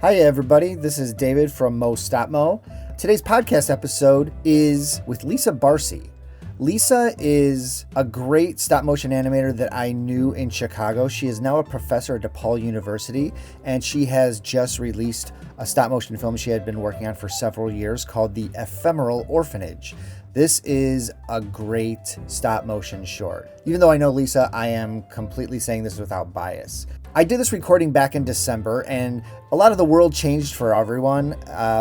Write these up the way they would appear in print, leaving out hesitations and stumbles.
Hi everybody, this is David from Mo Stop Mo. Today's podcast episode is with Lisa Barcy. Lisa is a great stop motion animator that I knew in Chicago. She is now a professor at DePaul University, and she has just released a stop motion film she had been working on for several years called the Ephemeral Orphanage. This is a great stop motion short. Even though I know Lisa, I am completely saying this without bias. I did this recording back in December, and a lot of the world changed for everyone.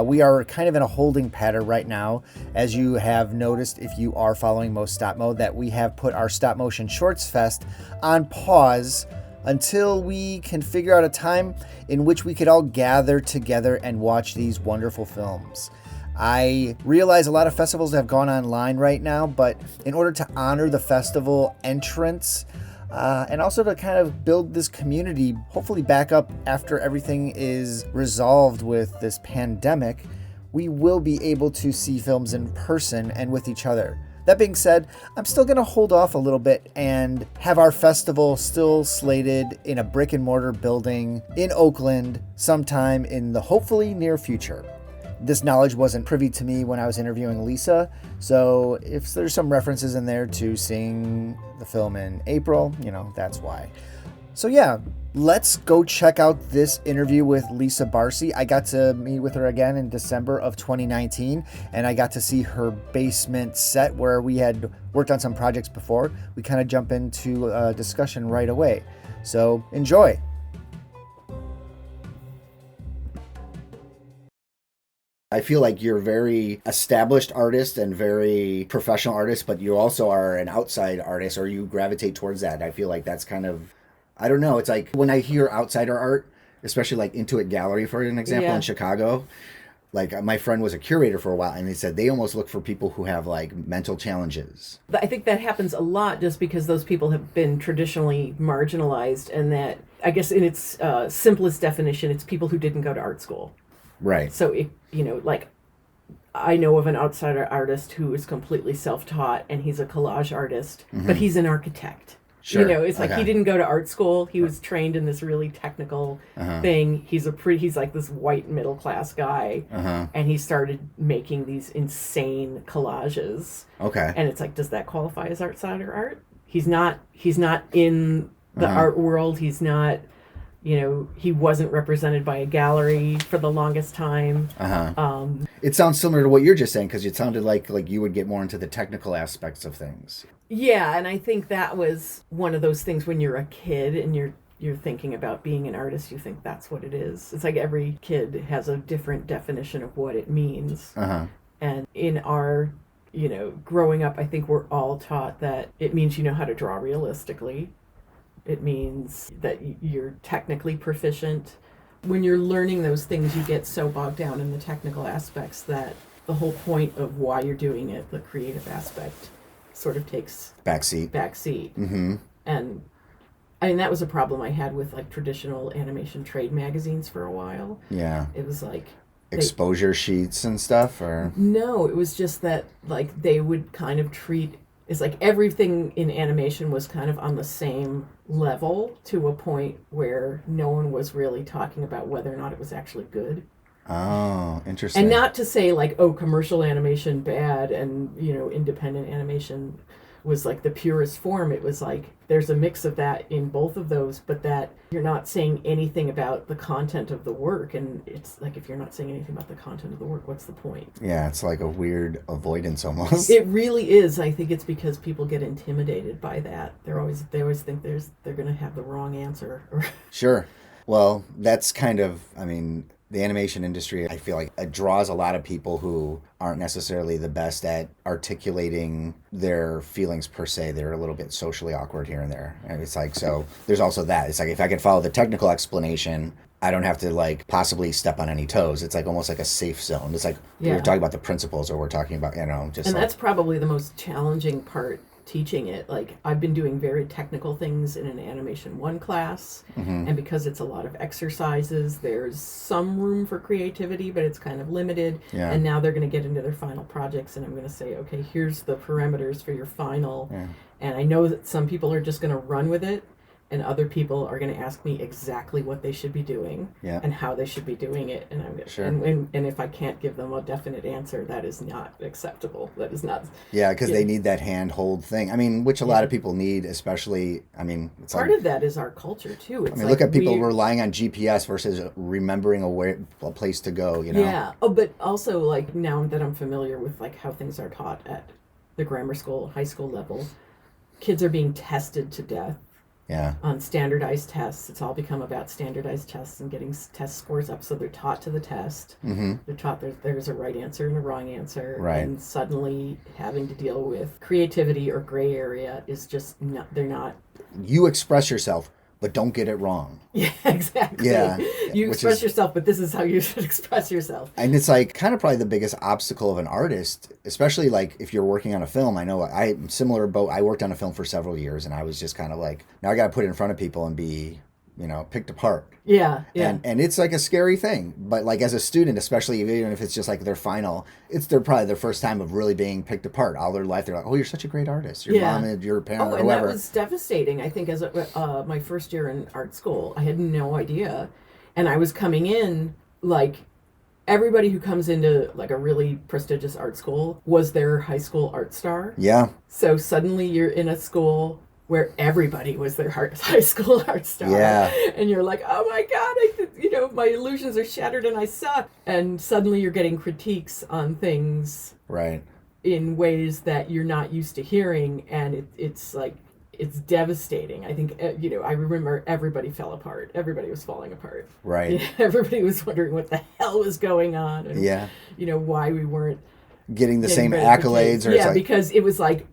We are kind of in a holding pattern right now. As you have noticed, if you are following Mo Stop Mo, that we have put our Stop Motion Shorts Fest on pause until we can figure out a time in which we could all gather together and watch these wonderful films. I realize a lot of festivals have gone online right now, but in order to honor the festival entrance, and also to kind of build this community, hopefully back up after everything is resolved with this pandemic, we will be able to see films in person and with each other. That being said, I'm still going to hold off a little bit and have our festival still slated in a brick and mortar building in Oakland sometime in the hopefully near future. This knowledge wasn't privy to me when I was interviewing Lisa, so if there's some references in there to seeing the film in April, that's why. So yeah, let's go check out this interview with Lisa Barcy. I got to meet with her again in December of 2019, and I got to see her basement set where we had worked on some projects before. We kind of jump into a discussion right away. So enjoy. I feel like you're a very established artist and very professional artist, but you also are an outside artist, or you gravitate towards that. I feel like that's kind of, I don't know. It's like when I hear outsider art, especially like Intuit Gallery, for an example, in Chicago, like my friend was a curator for a while, and they said they almost look for people who have like mental challenges. I think that happens a lot just because those people have been traditionally marginalized, and that, I guess in its simplest definition, it's people who didn't go to art school. Right. So, I know of an outsider artist who is completely self-taught, and he's a collage artist, but he's an architect. Sure. It's like he didn't go to art school. He was trained in this really technical thing. He's like this white middle class guy, and he started making these insane collages. Okay. And it's like, does that qualify as outsider art? He's not in the art world. He's not. He wasn't represented by a gallery for the longest time. It sounds similar to what you're just saying, because it sounded like you would get more into the technical aspects of things. Yeah, and I think that was one of those things when you're a kid and you're thinking about being an artist, you think that's what it is. It's like every kid has a different definition of what it means. And in our, growing up, I think we're all taught that it means you know how to draw realistically. It means that you're technically proficient. When you're learning those things, you get so bogged down in the technical aspects that the whole point of why you're doing it, the creative aspect, sort of takes backseat. Mm-hmm. And I mean, that was a problem I had with like traditional animation trade magazines for a while. Yeah. It was like exposure sheets and stuff, or no, it was just that like they would kind of treat. It's like everything in animation was kind of on the same level to a point where no one was really talking about whether or not it was actually good. Oh, interesting. And not to say like, oh, commercial animation bad and, independent animation was like the purest form. It was like there's a mix of that in both of those, but that you're not saying anything about the content of the work. And it's like, if you're not saying anything about the content of the work, what's the point? Yeah, it's like a weird avoidance almost. It really is. I think it's because people get intimidated by that. They always think they're going to have the wrong answer. Sure. Well, that's kind of, the animation industry, I feel like it draws a lot of people who aren't necessarily the best at articulating their feelings per se. They're a little bit socially awkward here and there. And it's like, so there's also that. It's like, if I can follow the technical explanation, I don't have to like possibly step on any toes. It's like almost like a safe zone. It's like we're talking about the principles, or we're talking about, just. And that's probably the most challenging part teaching it. Like I've been doing very technical things in an animation 1 class, and because it's a lot of exercises, there's some room for creativity, but it's kind of limited. And now they're going to get into their final projects, and I'm going to say, okay, here's the parameters for your final. And I know that some people are just going to run with it, and other people are going to ask me exactly what they should be doing and how they should be doing it, and I'm going to, and if I can't give them a definite answer, that is not acceptable. That is not. Yeah, because they need that handhold thing. I mean, which a lot of people need, especially. I mean, it's part of that is our culture too. It's look at people relying on GPS versus remembering a place to go. You know. Yeah. Oh, but also like now that I'm familiar with like how things are taught at the grammar school, high school level, kids are being tested to death. Yeah. On standardized tests. It's all become about standardized tests and getting test scores up. So they're taught to the test. Mm-hmm. They're taught there's a right answer and a wrong answer. Right. And suddenly having to deal with creativity or gray area is just not, they're not. You express yourself, but don't get it wrong. Yeah, exactly. Yeah. You express yourself, but this is how you should express yourself. And it's like kind of probably the biggest obstacle of an artist, especially like if you're working on a film. I know I'm similar boat. I worked on a film for several years, and I was just kind of like, now I got to put it in front of people and be, picked apart. Yeah, yeah. And it's like a scary thing. But like as a student, especially even if it's just like their final, it's probably their first time of really being picked apart. All their life, they're like, oh, you're such a great artist. Your mom and your parent or whoever. That was devastating. I think as my first year in art school, I had no idea. And I was coming in like everybody who comes into like a really prestigious art school was their high school art star. Yeah. So suddenly you're in a school where everybody was their high school art star. Yeah. And you're like, oh my God, my illusions are shattered and I suck. And suddenly you're getting critiques on things. Right. In ways that you're not used to hearing. And it's like, it's devastating. I think, I remember everybody fell apart. Everybody was falling apart. Right. Everybody was wondering what the hell was going on. And, why we weren't getting the same accolades. Because it was like,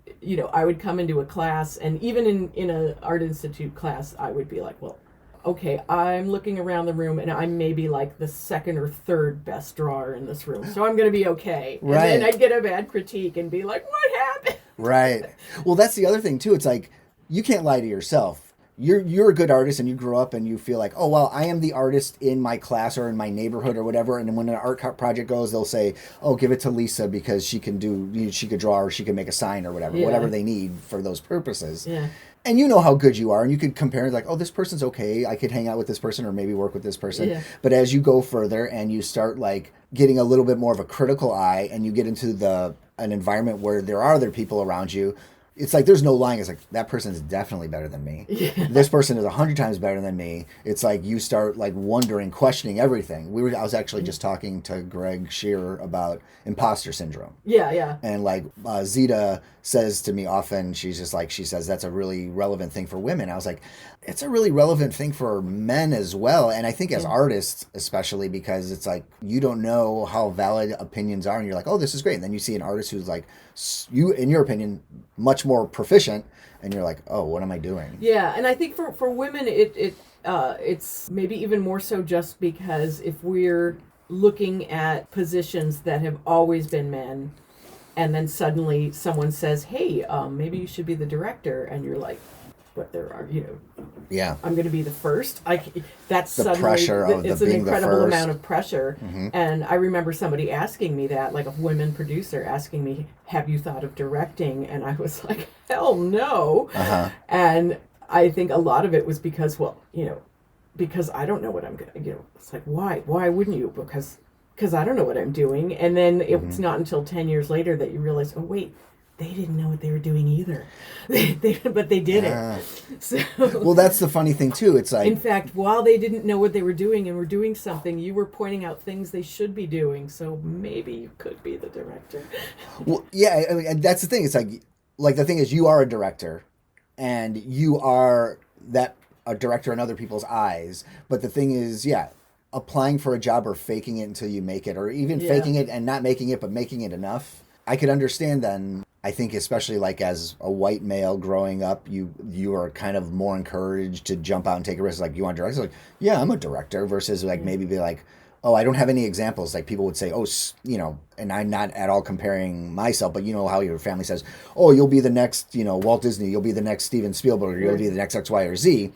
I would come into a class, and even in an art institute class, I would be like, well, okay, I'm looking around the room, and I'm maybe like the second or third best drawer in this room, so I'm going to be okay. Right. And then I'd get a bad critique and be like, what happened? Right. Well, that's the other thing, too. It's like, you can't lie to yourself. You're a good artist, and you grew up and you feel like, oh, well, I am the artist in my class or in my neighborhood or whatever. And then when an art project goes, they'll say, oh, give it to Lisa because she could draw or she can make a sign or whatever they need for those purposes. Yeah. And you know how good you are, and you could compare like, oh, this person's okay. I could hang out with this person or maybe work with this person. Yeah. But as you go further and you start like getting a little bit more of a critical eye, and you get into an environment where there are other people around you, it's like there's no lying. It's like, that person is definitely better than me. Yeah. This person is 100 times better than me. It's like you start like wondering, questioning everything. I was actually just talking to Greg Shearer about imposter syndrome. Yeah, yeah. And like Zita says to me often, she says that's a really relevant thing for women. I was like, it's a really relevant thing for men as well. And I think as artists, especially, because it's like you don't know how valid opinions are, and you're like, oh, this is great. And then you see an artist who's like, you, in your opinion, much more proficient, and you're like, oh, what am I doing? Yeah, and I think for women, it's maybe even more so just because if we're looking at positions that have always been men, and then suddenly someone says, hey, maybe you should be the director, and you're like, but there are, yeah, I'm going to be the first. That's the suddenly, pressure of it's the an being incredible the first. amount of pressure. Mm-hmm. And I remember somebody asking me that, like a women producer asking me, have you thought of directing? And I was like, hell no. Uh-huh. And I think a lot of it was because, because I don't know what I'm going to, it's like, why wouldn't you? Because I don't know what I'm doing. And then it's not until 10 years later that you realize, oh, wait, they didn't know what they were doing either. But they did it. So, well, that's the funny thing, too. It's like, in fact, while they didn't know what they were doing and were doing something, you were pointing out things they should be doing. So maybe you could be the director. Well, yeah, I mean, and that's the thing. It's like the thing is, you are a director, and you are a director in other people's eyes. But the thing is, applying for a job or faking it until you make it, or even faking it and not making it, but making it enough. I could understand then. I think especially like as a white male growing up, you are kind of more encouraged to jump out and take a risk. Like, you want to direct? It's like, yeah, I'm a director, versus like maybe be like, oh, I don't have any examples. Like people would say, oh, and I'm not at all comparing myself, but how your family says, oh, you'll be the next, Walt Disney, you'll be the next Steven Spielberg, you'll be the next X, Y, or Z.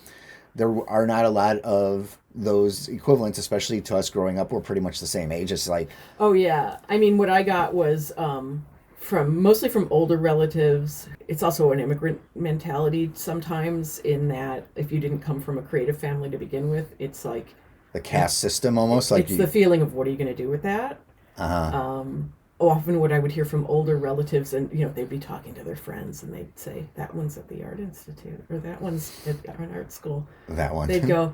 There are not a lot of those equivalents, especially to us growing up. We're pretty much the same age. It's like, oh yeah, I mean, what I got was Mostly from older relatives. It's also an immigrant mentality sometimes, in that if you didn't come from a creative family to begin with, it's like the caste system almost. It's the feeling of, what are you going to do with that? Often what I would hear from older relatives, and they'd be talking to their friends, and they'd say, that one's at the Art Institute, or that one's at an art school. That one. They'd go,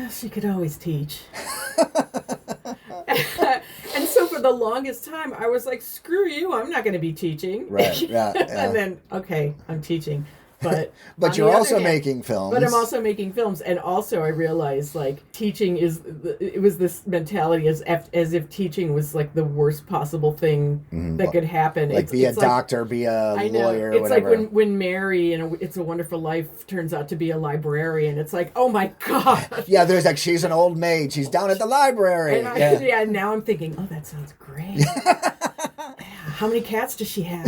she could always teach. And so for the longest time, I was like, screw you, I'm not going to be teaching. Right, yeah. And then, okay, I'm teaching. But you're also making films. But I'm also making films. And also I realized, like, teaching it was this mentality as if teaching was like the worst possible thing that could happen. Like, be a doctor, be a lawyer, it's whatever. Like when Mary in It's a Wonderful Life turns out to be a librarian. It's like, oh my God. Yeah, there's like, she's an old maid. She's down at the library. And now I'm thinking, oh, that sounds great. How many cats does she have?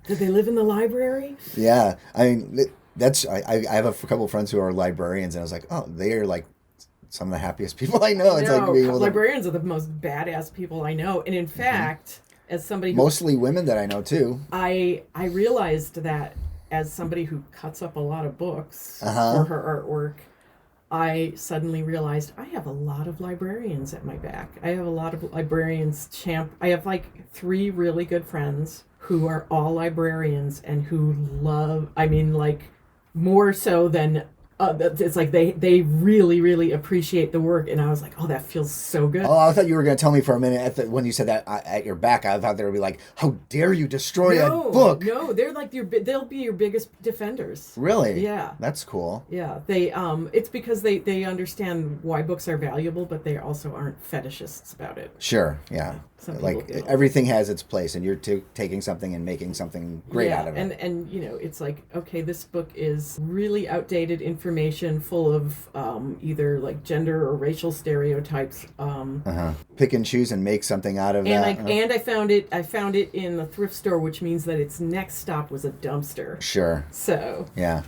Did they live in the library? Yeah. I mean, I have a couple of friends who are librarians, and I was like, oh, they are like some of the happiest people I know. It's like being able librarians are the most badass people I know. And in fact, as somebody who... Mostly women that I know, too. I realized that as somebody who cuts up a lot of books for her artwork, I suddenly realized I have a lot of librarians at my back. I have a lot of librarians I have like 3 really good friends who are all librarians and who love, more so than, it's like they really, really appreciate the work. And I was like, oh, that feels so good. Oh, I thought you were going to tell me for a minute when you said that at your back. I thought they would be like, how dare you destroy a book? No, they're like they'll be your biggest defenders. Really? Yeah. That's cool. Yeah. They it's because they understand why books are valuable, but they also aren't fetishists about it. Sure. Yeah. Like, everything has its place, and you're taking something and making something great out of it. And it's like, okay, this book is really outdated information full of either like gender or racial stereotypes. Pick and choose and make something out of that. And I found it in the thrift store, which means that its next stop was a dumpster. Sure. So. Yeah.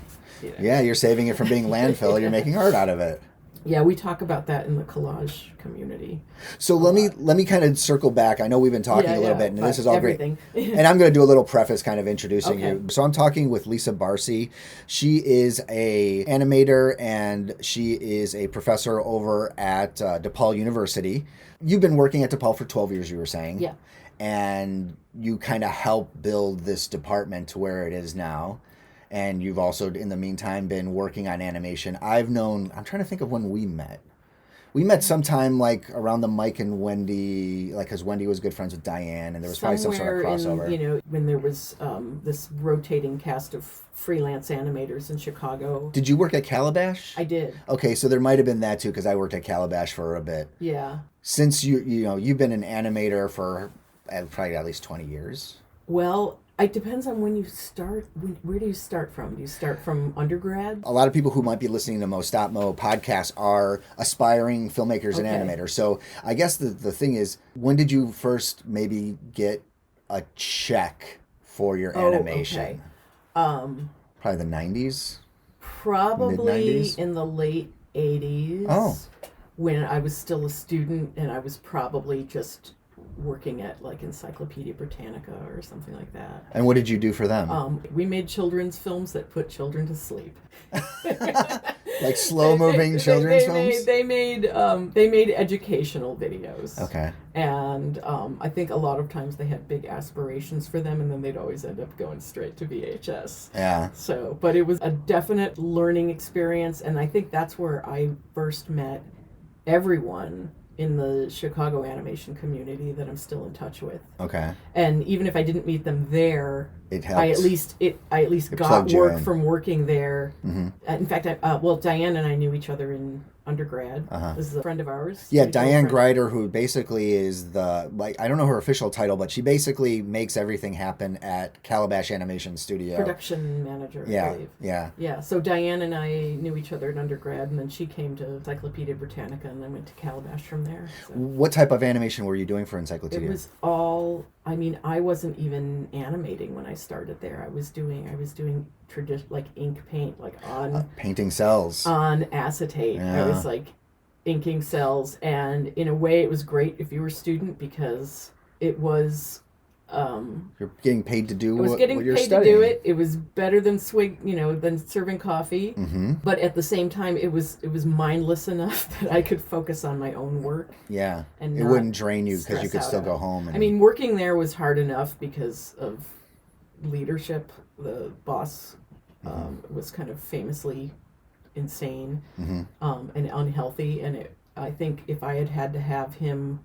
Yeah, you're saving it from being landfill. You're making art out of it. Yeah, we talk about that in the collage community. So let me kind of circle back. I know we've been talking a little bit, and this is all everything. Great. And I'm going to do a little preface kind of introducing you. So I'm talking with Lisa Barcy. She is a animator, and she is a professor over at DePaul University. You've been working at DePaul for 12 years, you were saying. Yeah. And you kind of helped build this department to where it is now. And you've also, in the meantime, been working on animation. I'm trying to think of when we met. We met sometime like around the Mike and Wendy, like, because Wendy was good friends with Diane, and there was probably some sort of crossover. When there was this rotating cast of freelance animators in Chicago. Did you work at Calabash? I did. Okay, so there might have been that too, because I worked at Calabash for a bit. Yeah. Since you've been an animator for probably at least 20 years. Well, it depends on when you start. Where do you start from? Do you start from undergrad? A lot of people who might be listening to Mo Stop Mo podcast are aspiring filmmakers and animators. So I guess the thing is, when did you first maybe get a check for your animation? Okay. Probably the 90s? Probably mid-90s? In the late 80s. Oh. When I was still a student, and I was probably just working at like Encyclopedia Britannica or something like that. And what did you do for them? We made children's films that put children to sleep. Like slow-moving children's films? They made educational videos. Okay. And I think a lot of times they had big aspirations for them, and then they'd always end up going straight to VHS. Yeah. So, but it was a definite learning experience, and I think that's where I first met everyone in the Chicago animation community that I'm still in touch with. Okay. And even if I didn't meet them there, it helps. I at least got work from working there. Mm-hmm. In fact, Diane and I knew each other in undergrad. This is a friend of ours. Yeah, Diane Greider, who basically is I don't know her official title, but she basically makes everything happen at Calabash Animation Studio. Production manager, I believe. Yeah, so Diane and I knew each other in undergrad, and then she came to Encyclopedia Britannica, and then went to Calabash from there. So. What type of animation were you doing for Encyclopedia? It was all, I wasn't even animating when I started there. I was doing like ink paint, like on painting cells on acetate. I was like inking cells, and in a way it was great if you were a student, because it was You're getting paid to do I was what getting you're paid studying. to do it. It was better than than serving coffee. Mm-hmm. But at the same time, it was mindless enough that I could focus on my own work. Yeah, and it wouldn't drain you because you could still go home. I mean, working there was hard enough because of leadership. The boss was kind of famously insane and unhealthy, and I think if I had to have him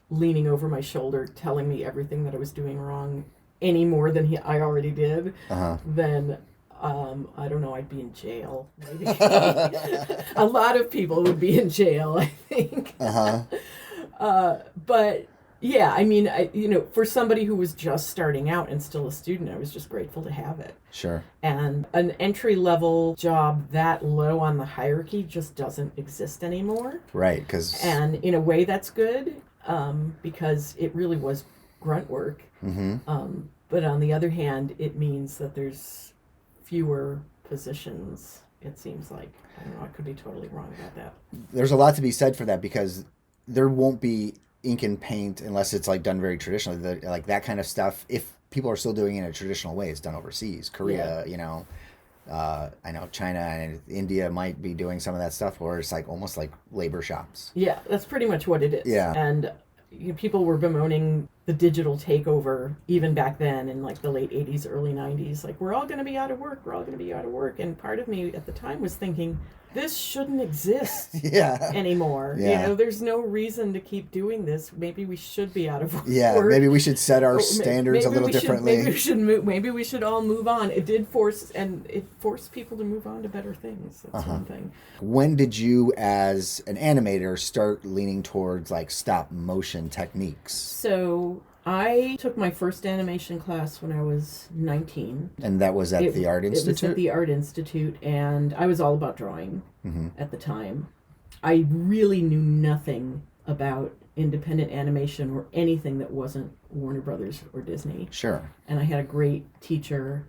leaning over my shoulder telling me everything that I was doing wrong any more than I already did, then I don't know, I'd be in jail. Maybe. A lot of people would be in jail, I think. But yeah, I mean, for somebody who was just starting out and still a student, I was just grateful to have it. Sure. And an entry-level job that low on the hierarchy just doesn't exist anymore. Right, and in a way that's good, because it really was grunt work. But on the other hand, it means that there's fewer positions, it seems like. I don't know, I could be totally wrong about that. There's a lot to be said for that, because there won't be ink and paint unless it's like done very traditionally. Like that kind of stuff, if people are still doing it in a traditional way, it's done overseas. Korea, I know China and India might be doing some of that stuff, or it's like almost like labor shops. Yeah, that's pretty much what it is. Yeah. And people were bemoaning the digital takeover even back then in like the late 80s, early 90s. Like, we're all going to be out of work. We're all going to be out of work. And part of me at the time was thinking, this shouldn't exist anymore. Yeah. There's no reason to keep doing this. Maybe we should be out of work. Yeah, maybe we should set our standards a little differently. Maybe we should all move on. It forced people to move on to better things. That's one thing. When did you, as an animator, start leaning towards like stop motion techniques? So I took my first animation class when I was 19. And that was at the Art Institute? It was at the Art Institute, and I was all about drawing at the time. I really knew nothing about independent animation or anything that wasn't Warner Brothers or Disney. Sure. And I had a great teacher,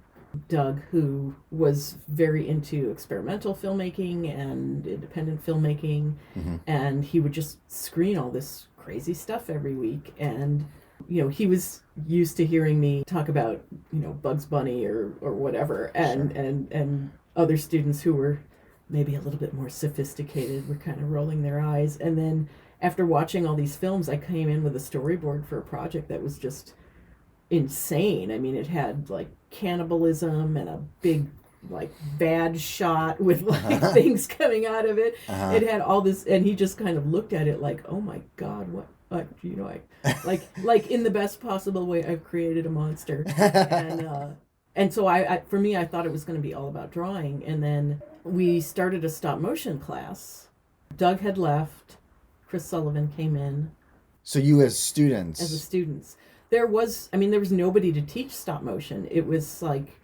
Doug, who was very into experimental filmmaking and independent filmmaking, and he would just screen all this crazy stuff every week. And he was used to hearing me talk about, Bugs Bunny or whatever, and other students who were maybe a little bit more sophisticated were kind of rolling their eyes. And then after watching all these films, I came in with a storyboard for a project that was just insane. I mean, it had like cannibalism and a big like bad shot with like things coming out of it. It had all this, and he just kind of looked at it like, oh my God, what? Like in the best possible way, I've created a monster. And so I for me, I thought it was going to be all about drawing. And then we started a stop motion class. Doug had left. Chris Sullivan came in. So you as students? As a students. There was nobody to teach stop motion. It was like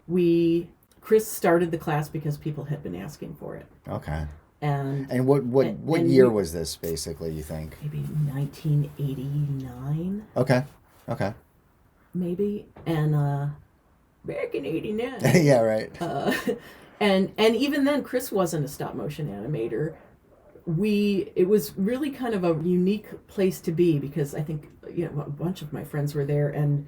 Chris started the class because people had been asking for it. Okay. And what year was this, basically, you think? Maybe 1989. Okay. Maybe. And back in 89. Yeah, right. And even then, Chris wasn't a stop motion animator. It was really kind of a unique place to be, because I think a bunch of my friends were there, and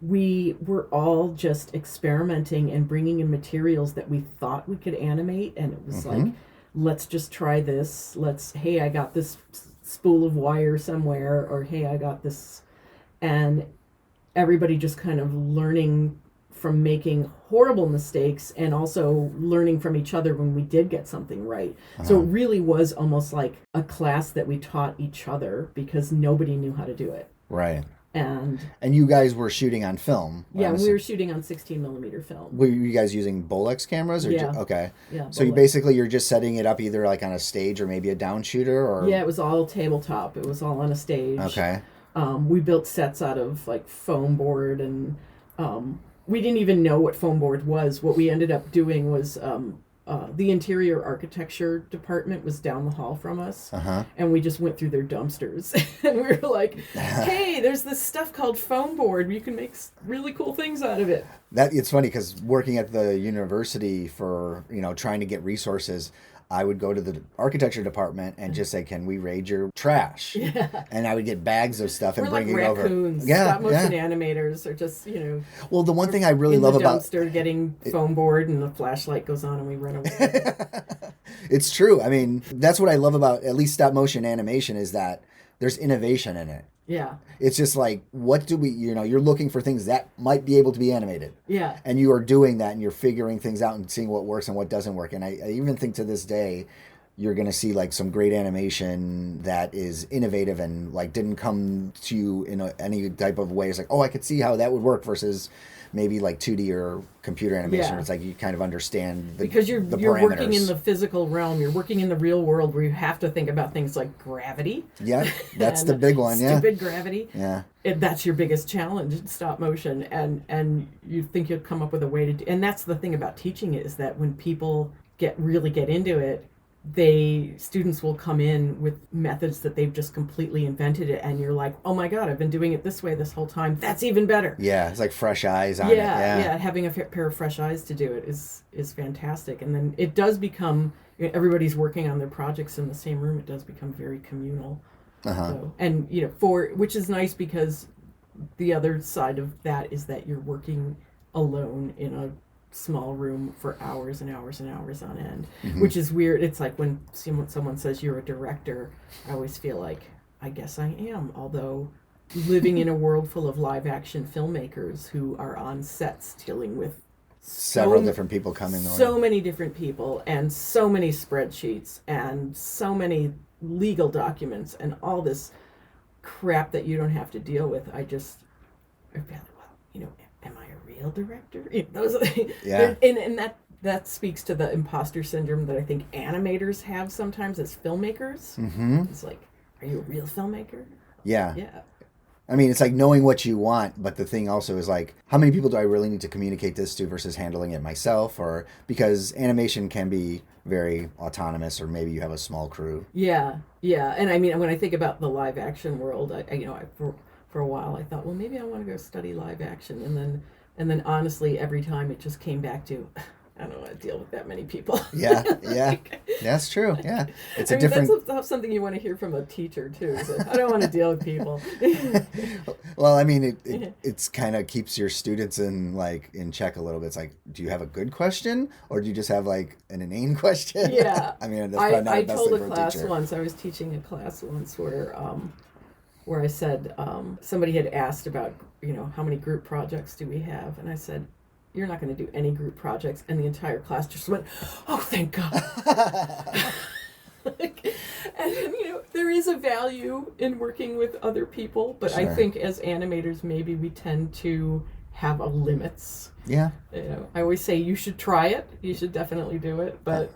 we were all just experimenting and bringing in materials that we thought we could animate, and it was like, let's just try this. Hey, I got this spool of wire somewhere, or hey, I got this, and everybody just kind of learning from making horrible mistakes and also learning from each other when we did get something right. So it really was almost like a class that we taught each other because nobody knew how to do it. Right. And you guys were shooting on film? Yeah, we were shooting on 16 millimeter film. Were you guys using Bolex cameras? Or yeah. Okay. Yeah. So you're just setting it up either like on a stage or maybe a down shooter, or? Yeah, it was all tabletop. It was all on a stage. Okay. We built sets out of like foam board, and we didn't even know what foam board was. What we ended up doing was the interior architecture department was down the hall from us, and we just went through their dumpsters, and we were like, hey, there's this stuff called foam board. You can make really cool things out of it. It's funny because working at the university for, trying to get resources, I would go to the architecture department and just say, "Can we raid your trash?" Yeah. And I would get bags of stuff and bring it over. Raccoons. Stop motion animators are just, Well, the one thing I really love about dumpster getting foam board and the flashlight goes on and we run away. It's true. I mean, that's what I love about at least stop motion animation is that there's innovation in it. Yeah. It's just like, what do we, you're looking for things that might be able to be animated. Yeah. And you are doing that and you're figuring things out and seeing what works and what doesn't work. And I even think to this day, you're going to see like some great animation that is innovative and like didn't come to you in any type of way. It's like, oh, I could see how that would work versus maybe like 2D or computer animation. Yeah. It's like you kind of understand because you're parameters. working in the physical realm. You're working in the real world where you have to think about things like gravity. Yeah, that's the big one. Yeah, stupid gravity. Yeah, that's your biggest challenge in stop motion, and you think you'll come up with a way to do. And that's the thing about teaching is that when people really get into it, students will come in with methods that they've just completely invented it, and you're like, oh my god, I've been doing it this way this whole time. That's even better. Yeah, it's like fresh eyes on it. Yeah, having a pair of fresh eyes to do it is fantastic. And then it does become, everybody's working on their projects in the same room. It does become very communal. So, and which is nice because the other side of that is that you're working alone in a small room for hours and hours and hours on end, which is weird. It's like when someone says you're a director, I always feel like, I guess I am, although living in a world full of live action filmmakers who are on sets dealing with several different people coming on. So many different people and so many spreadsheets and so many legal documents and all this crap that you don't have to deal with. I feel like, well, am I a real director? And that speaks to the imposter syndrome that I think animators have sometimes as filmmakers. It's like, are you a real filmmaker? Yeah. Yeah. I mean, it's like knowing what you want, but the thing also is like, how many people do I really need to communicate this to versus handling it myself? Or because animation can be very autonomous, or maybe you have a small crew. Yeah. And I mean, when I think about the live action world, for a while I thought, well, maybe I want to go study live action, and then honestly, every time it just came back to, I don't want to deal with that many people. Yeah, that's true. Yeah, it's different. That's something you want to hear from a teacher too. So I don't want to deal with people. Well, I mean, it's kind of keeps your students in check a little bit. It's like, do you have a good question, or do you just have like an inane question? Yeah. I mean, that's probably not the best thing for a teacher. I told a class once. I was teaching a class once where I said somebody had asked about how many group projects do we have, and I said, you're not going to do any group projects, and the entire class just went, oh, thank God. And there is a value in working with other people, but sure. I think as animators, maybe we tend to have limits. Yeah. I always say you should try it. You should definitely do it, but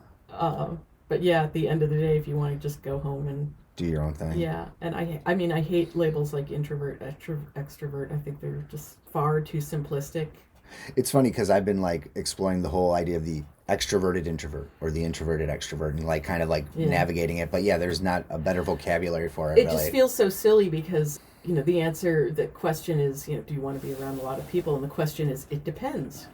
yeah, at the end of the day, if you want to just go home and do your own thing. Yeah, and I mean, I hate labels like introvert, extrovert. I think they're just far too simplistic. It's funny because I've been exploring the whole idea of the extroverted introvert or the introverted extrovert and kind of navigating it. But yeah, there's not a better vocabulary for it. It just feels so silly because, the question is, do you want to be around a lot of people? And the question is, it depends.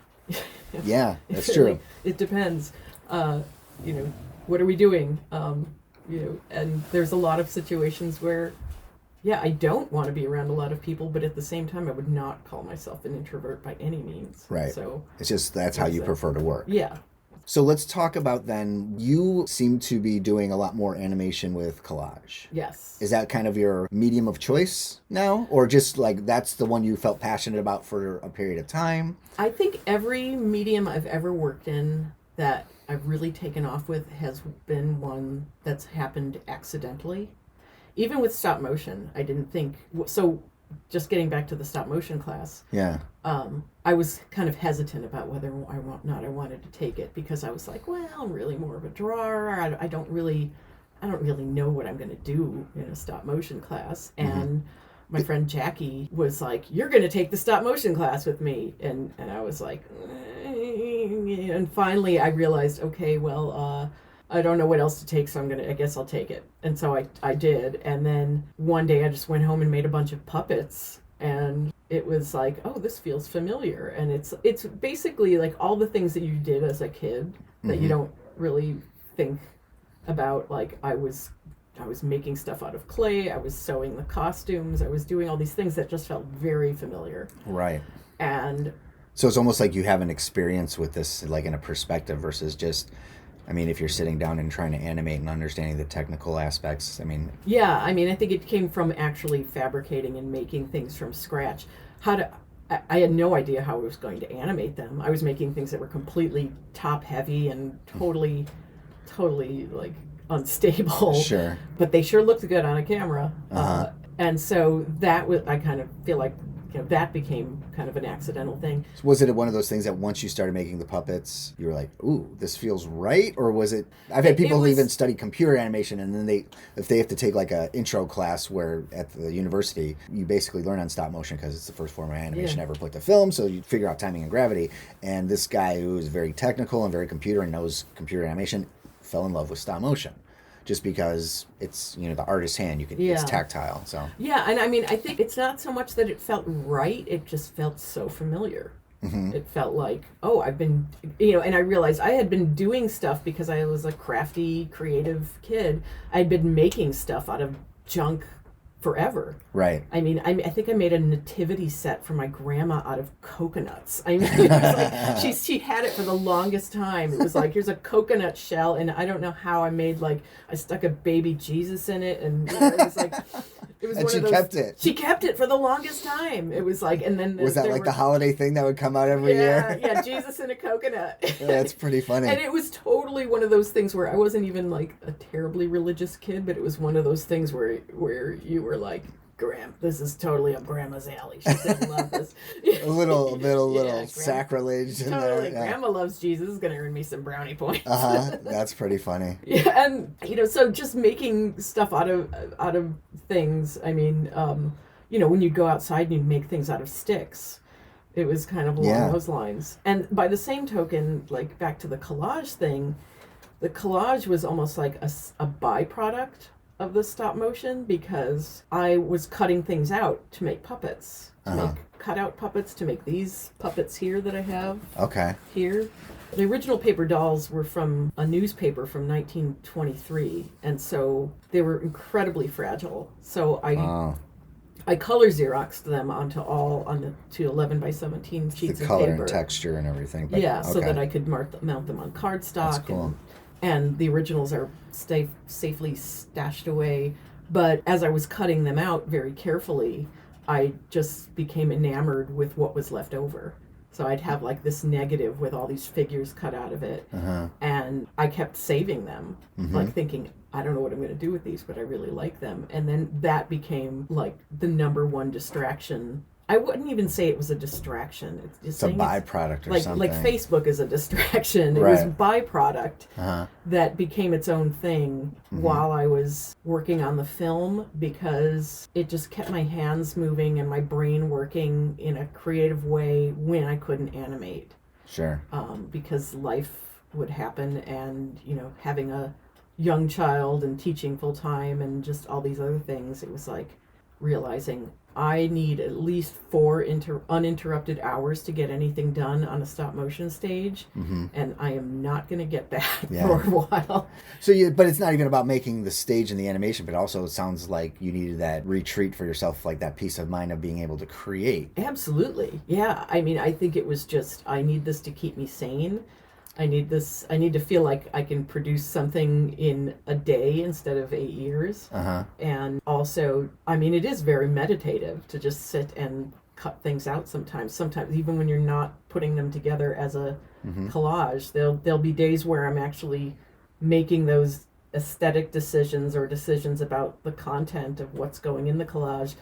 Yeah, that's true. It depends. What are we doing? And there's a lot of situations where, yeah, I don't want to be around a lot of people, but at the same time, I would not call myself an introvert by any means. Right. So it's just that's how you prefer to work. Yeah. So let's talk about then, you seem to be doing a lot more animation with collage. Yes. Is that kind of your medium of choice now? Or just that's the one you felt passionate about for a period of time? I think every medium I've ever worked in that I've really taken off with has been one that's happened accidentally. Even with stop motion, I didn't think... So just getting back to the stop motion class, yeah, I was kind of hesitant about whether I wanted to take it because I was like, well, I'm really more of a drawer. I don't really know what I'm going to do in a stop motion class. And my friend Jackie was like, you're going to take the stop motion class with me. And I was like... And finally I realized, okay, well, I don't know what else to take, so I guess I'll take it. And so I did. And then one day I just went home and made a bunch of puppets, and it was like, oh, this feels familiar. And it's basically like all the things that you did as a kid that you don't really think about like I was making stuff out of clay, I was sewing the costumes, I was doing all these things that just felt very familiar. Right. And so it's almost like you have an experience with this, like in a perspective versus just, I mean, if you're sitting down and trying to animate and understanding the technical aspects, I mean. Yeah, I mean, I think it came from actually fabricating and making things from scratch. I had no idea how I was going to animate them. I was making things that were completely top heavy and totally like unstable. Sure. But they sure looked good on a camera. And so that was, I kind of feel like, that became kind of an accidental thing. Was it one of those things that once you started making the puppets, you were like, ooh, this feels right? Or was it, I've had people who even study computer animation, and then if they have to take like an intro class where at the university, you basically learn on stop motion because it's the first form of animation ever put to film, so you figure out timing and gravity. And this guy who is very technical and very computer and knows computer animation fell in love with stop motion. Just because it's, the artist's hand, it's tactile, so. Yeah, and I mean, I think it's not so much that it felt right, it just felt so familiar. Mm-hmm. It felt like, I've been, and I realized I had been doing stuff because I was a crafty, creative kid. I'd been making stuff out of junk forever. Right. I mean, I think I made a nativity set for my grandma out of coconuts. I mean, it was like, she had it for the longest time. It was like, here's a coconut shell, and I don't know how I made, like, I stuck a baby Jesus in it, and it was like, it was and one she of those, kept it. She kept it for the longest time. It was like, and then was that like the holiday thing that would come out every year? Yeah, Jesus in a coconut. Yeah, that's pretty funny. And it was totally one of those things where I wasn't even like a terribly religious kid, but it was one of those things where you were like, this is totally up Grandma's alley. She's gonna love this. a little sacrilege in totally. there. Yeah. Grandma loves Jesus. Is gonna earn me some brownie points. That's pretty funny. Yeah, and so just making stuff out of things. I mean, when you go outside and you make things out of sticks, it was kind of along those lines. And by the same token, like back to the collage thing, the collage was almost like a byproduct of the stop motion, because I was cutting things out to make puppets, to make cutout puppets, to make these puppets here that I have here. The original paper dolls were from a newspaper from 1923, and so they were incredibly fragile. So I color Xeroxed them to 11 by 17 sheets of paper. The color and texture and everything. But, so that I could mount them on cardstock. That's cool. And the originals are safely stashed away. But as I was cutting them out very carefully, I just became enamored with what was left over. So I'd have like this negative with all these figures cut out of it. And I kept saving them, like thinking, I don't know what I'm going to do with these, but I really like them. And then that became like the number one distraction. I wouldn't even say it was a distraction. It's a byproduct or something. Like Facebook is a distraction. It was a byproduct that became its own thing while I was working on the film, because it just kept my hands moving and my brain working in a creative way when I couldn't animate. Sure. Because life would happen, and, having a young child and teaching full time and just all these other things, it was like realizing I need at least 4 uninterrupted hours to get anything done on a stop motion stage, and I am not going to get that for a while. So, but it's not even about making the stage and the animation, but also it sounds like you needed that retreat for yourself, like that peace of mind of being able to create. Absolutely, yeah. I mean, I think it was just, I need this to keep me sane. I need to feel like I can produce something in a day instead of 8 years. And also, I mean, it is very meditative to just sit and cut things out sometimes, even when you're not putting them together as a collage. There'll be days where I'm actually making those aesthetic decisions or decisions about the content of what's going in the collage.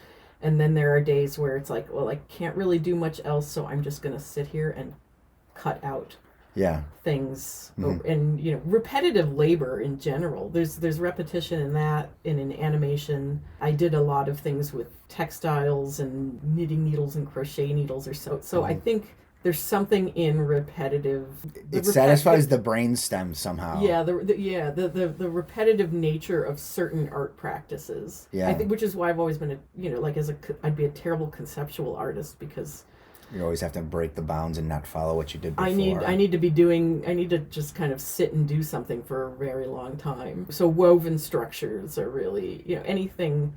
And then there are days where it's like, well, I can't really do much else, so I'm just going to sit here and cut out things. And repetitive labor in general, there's repetition in that, and in animation I did a lot of things with textiles and knitting needles and crochet needles or so I think there's something in repetitive. It satisfies the brain stem somehow. The repetitive nature of certain art practices. I think, which is why I've always been I'd be a terrible conceptual artist, because You always have to break the bounds and not follow what you did before. I need to just kind of sit and do something for a very long time. So woven structures are really, anything.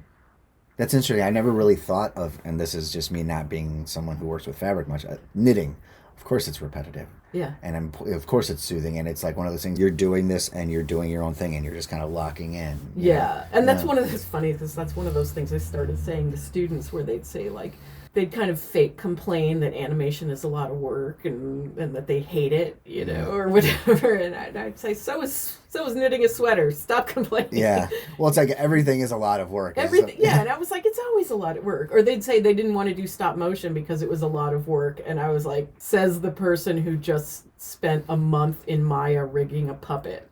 That's interesting. I never really thought of, and this is just me not being someone who works with fabric much, knitting. Of course it's repetitive. Yeah. And of course it's soothing. And it's like one of those things, you're doing this and you're doing your own thing and you're just kind of locking in. Yeah. And that's one of those funny, because that's one of those things I started saying to students where they'd say, like, they'd kind of fake complain that animation is a lot of work and that they hate it, or whatever. And I'd say, so is knitting a sweater. Stop complaining. Yeah. Well, it's like everything is a lot of work. Everything. Yeah. And I was like, it's always a lot of work. Or they'd say they didn't want to do stop motion because it was a lot of work. And I was like, says the person who just spent a month in Maya rigging a puppet.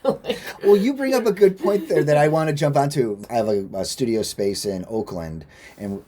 Well, you bring up a good point there that I want to jump onto. I have a studio space in Oakland, and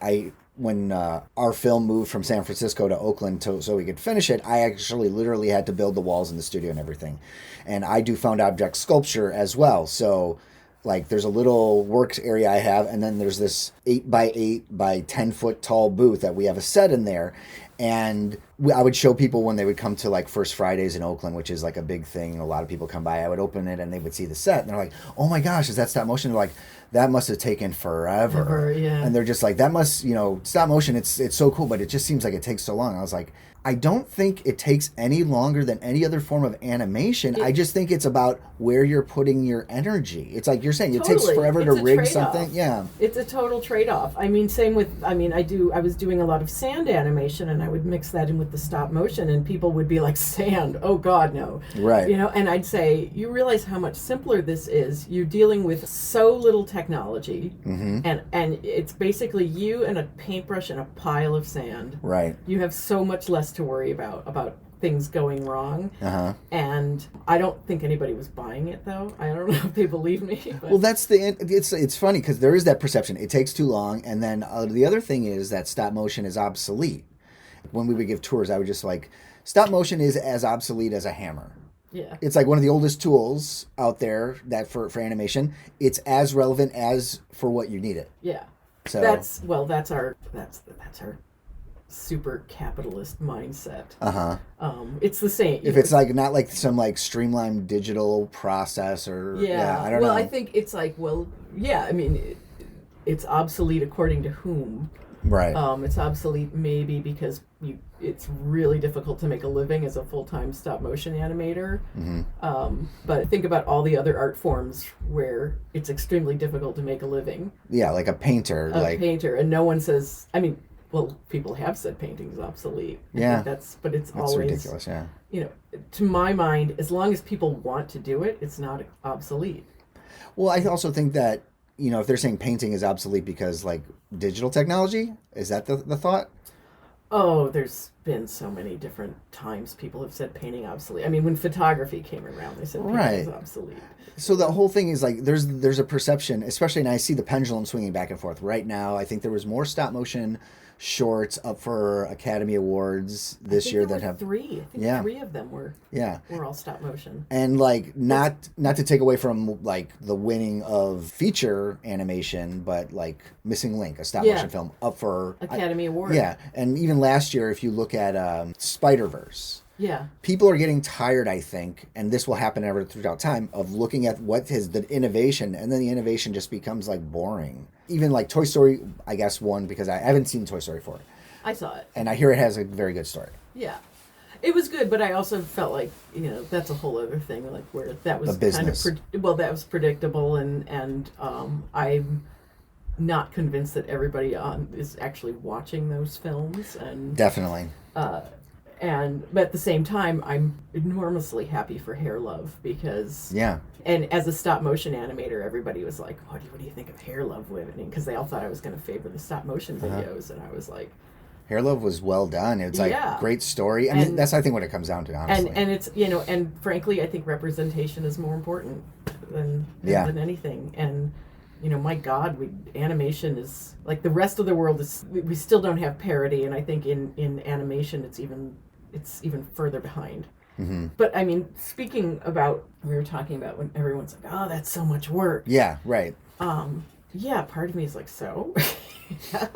when our film moved from San Francisco to Oakland so we could finish it, I actually literally had to build the walls in the studio and everything. And I do found object sculpture as well. So like there's a little works area I have, and then there's this 8x8 by 10 foot tall booth that we have a set in there. And I would show people when they would come to like First Fridays in Oakland, which is like a big thing. A lot of people come by. I would open it and they would see the set. And they're like, oh my gosh, is that stop motion? They're like, that must have taken forever. Yeah. And they're just like, that must, stop motion, it's so cool, but it just seems like it takes so long. I was like, I don't think it takes any longer than any other form of animation. I just think it's about where you're putting your energy. It's like you're saying, totally. It takes forever to rig something. Yeah. It's a total trade-off. I mean, I was doing a lot of sand animation, and I would mix that in with the stop motion, and people would be like, sand, oh God, no. Right. And I'd say, you realize how much simpler this is. You're dealing with so little technology, and it's basically you and a paintbrush and a pile of sand. Right. You have so much less to worry about things going wrong. And I don't think anybody was buying it, though. I don't know if they believe me. But. Well, it's funny because there is that perception. It takes too long. And then the other thing is that stop motion is obsolete. When we would give tours, I would just like, stop motion is as obsolete as a hammer. Yeah. It's like one of the oldest tools out there that for animation. It's as relevant as for what you need it. Yeah. So that's our super capitalist mindset. It's the same. If it's like not like some like streamlined digital process or I don't know. Well, I think it's like, I mean, it's obsolete according to whom. Right. It's obsolete maybe because it's really difficult to make a living as a full-time stop motion animator. But think about all the other art forms where it's extremely difficult to make a living. Yeah, like a painter. And no one says, I mean, well, people have said painting is obsolete. But it's always ridiculous. Yeah. To my mind, as long as people want to do it, it's not obsolete. Well, I also think that if they're saying painting is obsolete because like digital technology, is that the thought? Oh, there's been so many different times people have said painting obsolete. I mean, when photography came around, they said painting is obsolete. So the whole thing is like there's a perception, especially, and I see the pendulum swinging back and forth right now. I think there was more stop motion shorts up for Academy Awards this year that have three. I think 3 of them were all stop motion. And like not to take away from like the winning of feature animation, but like Missing Link, a stop motion film up for Academy Award. Yeah, and even last year, if you look at Spider-Verse. Yeah. People are getting tired, I think, and this will happen ever throughout time, of looking at what is the innovation, and then the innovation just becomes like boring. Even like Toy Story, I guess, won because I haven't seen Toy Story 4. I saw it. And I hear it has a very good story. Yeah. It was good, but I also felt like, that's a whole other thing, like where that was kind of, that was predictable, and I'm not convinced that everybody is actually watching those films. And definitely. But at the same time, I'm enormously happy for Hair Love because and as a stop motion animator, everybody was like, "What do you think of Hair Love winning?" Because they all thought I was going to favor the stop motion videos, and I was like, Hair Love was well done. It's like great story. I mean, that's I think what it comes down to, honestly. And it's and frankly, I think representation is more important than anything. And my God, animation is like the rest of the world is. We still don't have parity, and I think in animation, it's even further behind. But I mean, speaking about, we were talking about when everyone's like, "Oh, that's so much work." Yeah, right. Yeah, part of me is like, so? Yeah.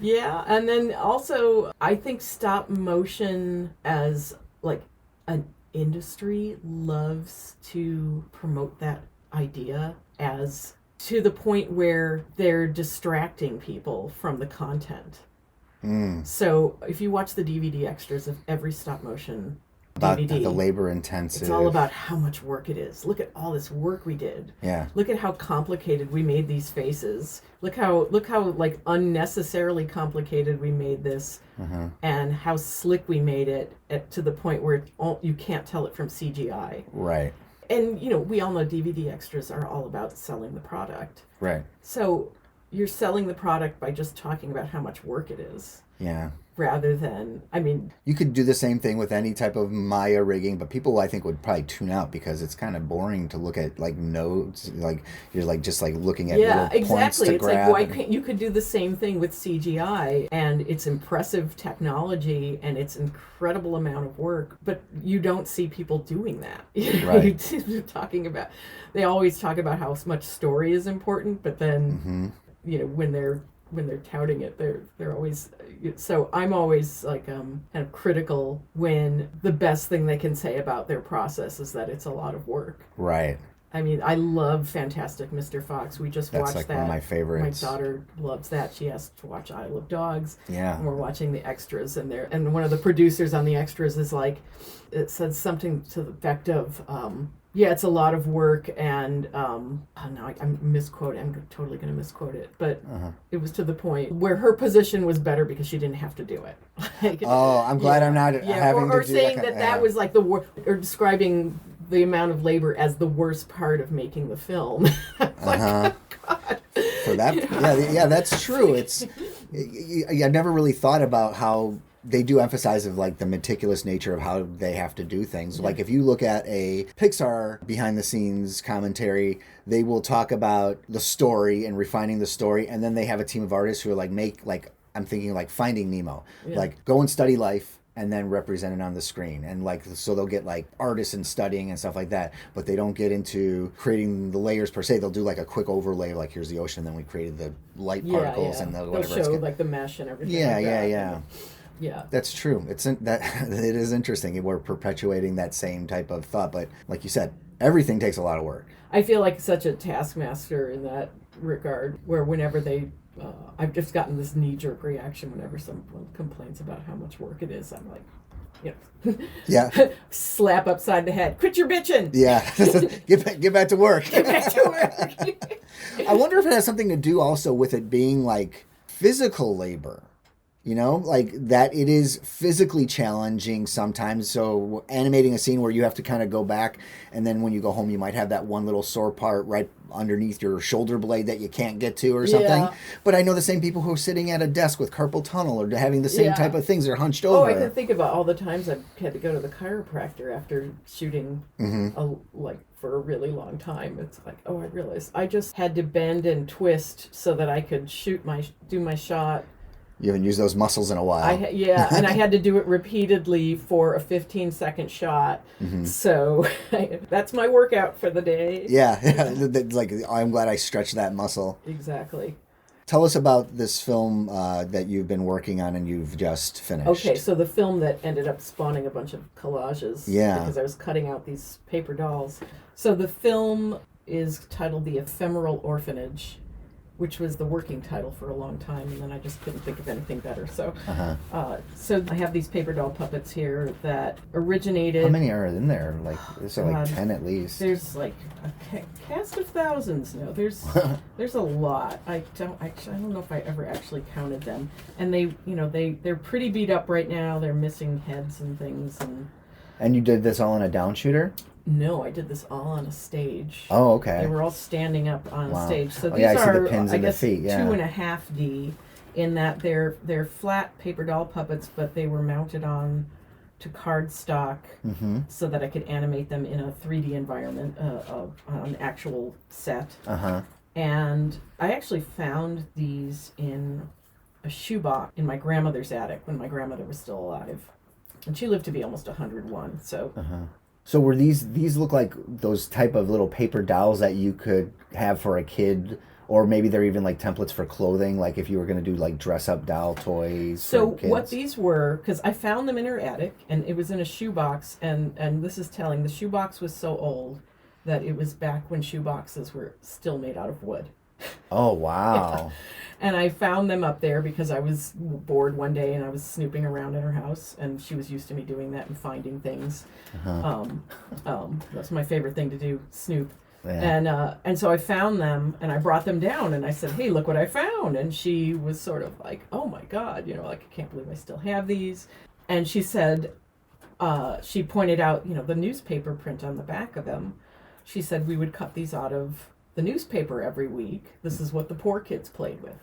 Yeah, and then also, I think stop motion as, like, an industry loves to promote that idea as to the point where they're distracting people from the content. So if you watch the DVD extras of every stop motion about DVD, the labor intensive. It's all about how much work it is. Look at all this work we did. Yeah. Look at how complicated we made these faces. Look how like unnecessarily complicated we made this, and how slick we made it to the point where you can't tell it from CGI. Right. And we all know DVD extras are all about selling the product. Right. So you're selling the product by just talking about how much work it is. Yeah. Rather than, you could do the same thing with any type of Maya rigging, but people I think would probably tune out because it's kind of boring to look at like nodes, like you're like just like looking at little points to it's grab. Like, why can't you could do the same thing with CGI, and it's impressive technology and it's incredible amount of work, but you don't see people doing that. Right. They always talk about how much story is important, but then when they're touting it, they're always, so I'm always like kind of critical when the best thing they can say about their process is that it's a lot of work. Right. I love Fantastic Mr. Fox. We just watched like that. One of my favorites. My daughter loves that. She has to watch Isle of Dogs. Yeah. And we're watching the extras, and one of the producers on the extras is like, it says something to the effect of, yeah, it's a lot of work, and I'm misquoting. I'm totally going to misquote it, but it was to the point where her position was better because she didn't have to do it. Like, I'm glad I'm not having or to do saying that was like or describing the amount of labor as the worst part of making the film. Like, oh, God. So that, yeah, that's true. I've never really thought about how they do emphasize of like the meticulous nature of how they have to do things. Like if you look at a Pixar behind the scenes commentary, they will talk about the story and refining the story, and then they have a team of artists who are like I'm thinking like Finding Nemo, like go and study life and then represent it on the screen, and like so they'll get like artists and studying and stuff like that, but they don't get into creating the layers per se. They'll do like a quick overlay, like here's the ocean, and then we created the light particles and the whatever. They'll show like the mesh and everything. Yeah, that's true. It is interesting. We're perpetuating that same type of thought, but like you said, everything takes a lot of work. I feel like such a taskmaster in that regard, where whenever I've just gotten this knee-jerk reaction whenever someone complains about how much work it is. I'm like, yeah, slap upside the head. Quit your bitching. Yeah, get back to work. Get back to work. I wonder if it has something to do also with it being like physical labor. Like that it is physically challenging sometimes. So animating a scene where you have to kind of go back, and then when you go home, you might have that one little sore part right underneath your shoulder blade that you can't get to or something. Yeah. But I know the same people who are sitting at a desk with carpal tunnel or having the same type of things. They're hunched over. Oh, I can think about all the times I've had to go to the chiropractor after shooting for a really long time. It's like, oh, I realized I just had to bend and twist so that I could do my shot. You haven't used those muscles in a while. And I had to do it repeatedly for a 15-second shot. So that's my workout for the day. Yeah. Like, I'm glad I stretched that muscle. Exactly. Tell us about this film that you've been working on and you've just finished. Okay, so the film that ended up spawning a bunch of collages. Yeah. Because I was cutting out these paper dolls. So the film is titled The Ephemeral Orphanage, which was the working title for a long time, and then I just couldn't think of anything better. So so I have these paper doll puppets here that originated... How many are in there? Like, there's like 10 at least. There's like a cast of thousands. No, there's a lot. I don't know if I ever actually counted them. And they're pretty beat up right now. They're missing heads and things. And you did this all in a downshooter? No, I did this all on a stage. Oh, okay. They were all standing up on a stage. So these I see are, the pins in the feet, 2.5D, in that they're flat paper doll puppets, but they were mounted on to cardstock so that I could animate them in a 3D environment on an actual set. And I actually found these in a shoebox in my grandmother's attic when my grandmother was still alive. And she lived to be almost 101, so... So were these look like those type of little paper dolls that you could have for a kid Or maybe they're even like templates for clothing, like if you were going to do like dress up doll toys. So for kids. what these were, because I found them in her attic, and it was in a shoebox, and this is telling, the shoebox was so old that it was back when shoeboxes were still made out of wood. Oh, wow. Yeah. And I found them up there because I was bored one day and I was snooping around in her house, and she was used to me doing that and finding things. That's my favorite thing to do, snoop. Yeah. And so I found them and I brought them down and I said, hey, look what I found. And she was sort of like, oh my God, like, I can't believe I still have these. And she said, she pointed out, the newspaper print on the back of them. She said we would cut these out of the newspaper every week. This is what the poor kids played with.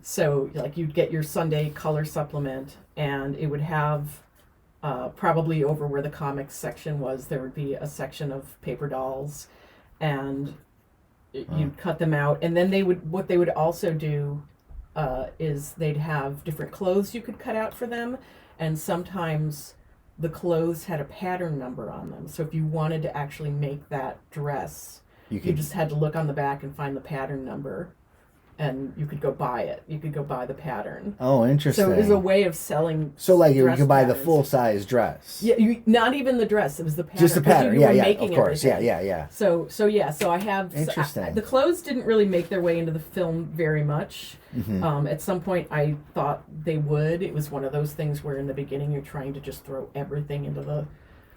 So like you'd get your Sunday color supplement, and it would have probably over where the comics section was, there would be a section of paper dolls, and you'd cut them out, and then what they would also do is they'd have different clothes you could cut out for them, and sometimes the clothes had a pattern number on them. So if you wanted to actually make that dress, you just had to look on the back and find the pattern number, and you could go buy it. You could go buy the pattern. Oh, interesting. So it was a way of selling. So like you could buy patterns. the full size dress. Yeah, not even the dress. It was the pattern. Just the pattern. Yeah, making of course. Everything. Yeah. So I have. Interesting. The clothes didn't really make their way into the film very much. At some point, I thought they would. It was one of those things where in the beginning you're trying to just throw everything into the.